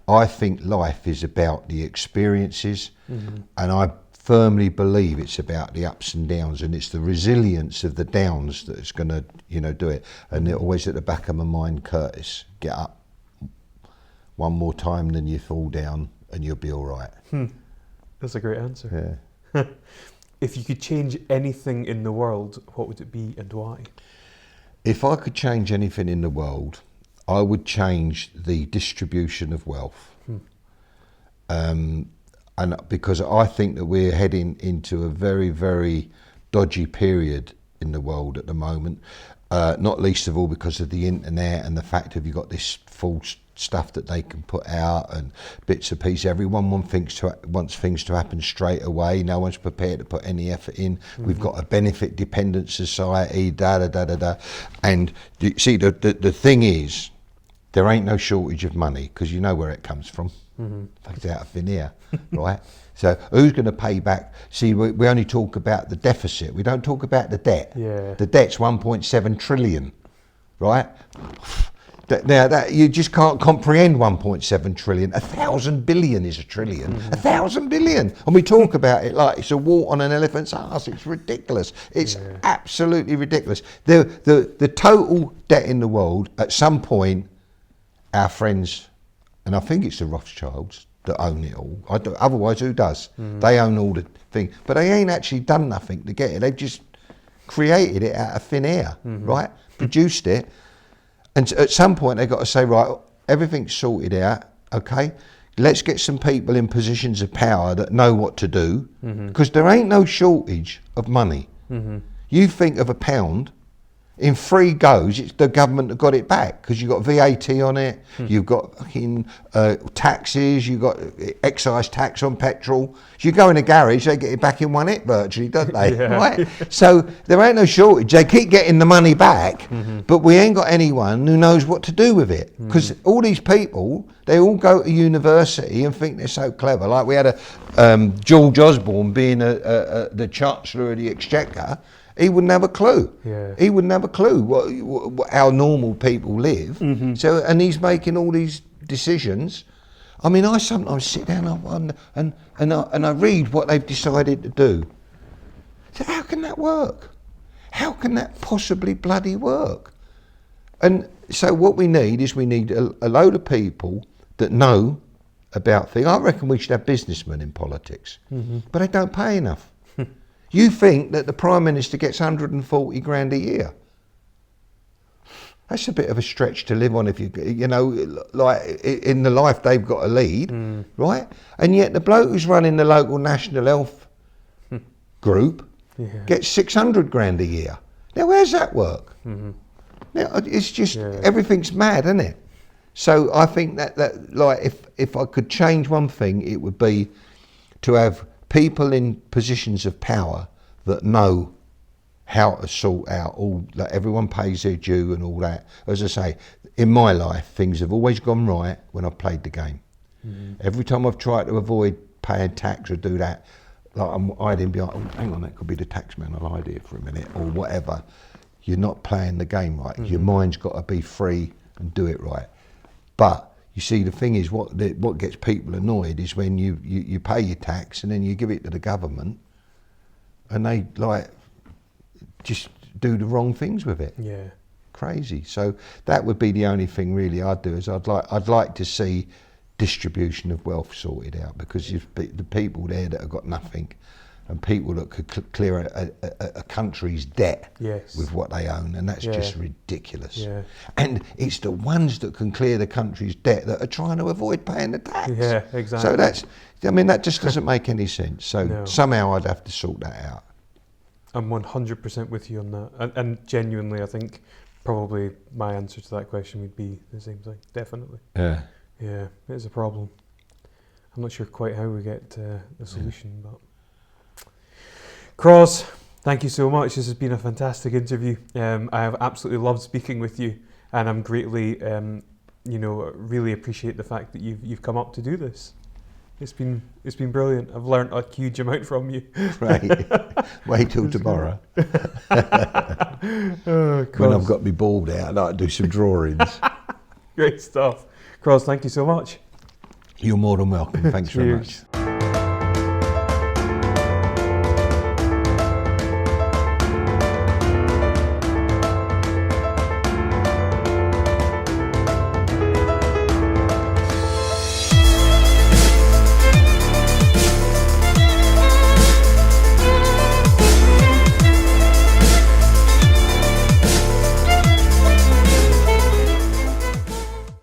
I think life is about the experiences, and I firmly believe it's about the ups and downs, and it's the resilience of the downs that's going to, you know, do it. And they're always at the back of my mind, Curtis, get up one more time than you fall down and you'll be all right. That's a great answer. Yeah. If you could change anything in the world, what would it be and why? If I could change anything in the world, I would change the distribution of wealth. And because I think that we're heading into a very, very dodgy period in the world at the moment, not least of all because of the internet and the fact that you've got this false stuff that they can put out and bits and pieces. Everyone wants things to happen straight away. No one's prepared to put any effort in. We've got a benefit dependent society, And see, the thing is, there ain't no shortage of money, because you know where it comes from. It's out of thin air, right? So who's going to pay back? See, we only talk about the deficit. We don't talk about the debt. The debt's 1.7 trillion, right? Now that you just can't comprehend 1.7 trillion. 1,000 billion is a trillion. 1,000 billion, and we talk about it like it's a wart on an elephant's arse. It's ridiculous. It's absolutely ridiculous. The total debt in the world at some point. Our friends, and I think it's the Rothschilds that own it all. Otherwise, who does? They own all the thing, but they ain't actually done nothing to get it. They've just created it out of thin air, right? Produced it, and at some point they've got to say, right, everything's sorted out, okay? Let's get some people in positions of power that know what to do, because there ain't no shortage of money. You think of £1, in 3 goes, it's the government that got it back, because you've got VAT on it, you've got taxes, you've got excise tax on petrol. So you go in a garage, they get it back in 1 hit virtually, don't they? Right? So there ain't no shortage. They keep getting the money back, but we ain't got anyone who knows what to do with it. Because all these people, they all go to university and think they're so clever. Like we had George Osborne being the Chancellor of the Exchequer. He wouldn't have a clue. He wouldn't have a clue how normal people live. So, and he's making all these decisions. I mean, I sometimes sit down and I read what they've decided to do. So how can that work? How can that possibly bloody work? And so what we need is a load of people that know about things. I reckon we should have businessmen in politics, but they don't pay enough. You think that the Prime Minister gets 140 grand a year? That's a bit of a stretch to live on if you know, like in the life they've got to lead, right? And yet the bloke who's running the local National Health group gets 600 grand a year. Now, where's that work? Now, it's just, everything's mad, isn't it? So I think that like, if I could change one thing, it would be to have people in positions of power that know how to sort out all, like everyone pays their due and all that. As I say, in my life, things have always gone right when I've played the game. Every time I've tried to avoid paying tax or do that, like I'm hiding behind, oh, hang on, that could be the tax man, I'll hide here for a minute, or whatever. You're not playing the game right. Your mind's got to be free and do it right. But you see, the thing is, what gets people annoyed is when you pay your tax and then you give it to the government and they like just do the wrong things with it. Crazy. So that would be the only thing really I'd do, is I'd like to see distribution of wealth sorted out, because the people there that have got nothing, and people that could clear a country's debt with what they own, and that's just ridiculous. And it's the ones that can clear the country's debt that are trying to avoid paying the tax. Exactly. So that just doesn't make any sense. So somehow I'd have to sort that out. I'm 100% with you on that. And genuinely, I think probably my answer to that question would be the same thing. Definitely. Yeah, it is a problem. I'm not sure quite how we get the solution, but... Croz, thank you so much. This has been a fantastic interview. I have absolutely loved speaking with you, and I'm greatly, really appreciate the fact that you've come up to do this. It's been brilliant. I've learnt a huge amount from you. Right. Wait till tomorrow. When I've got my board out, I'd like to do some drawings. Great stuff. Croz, thank you so much. You're more than welcome. Thanks very much.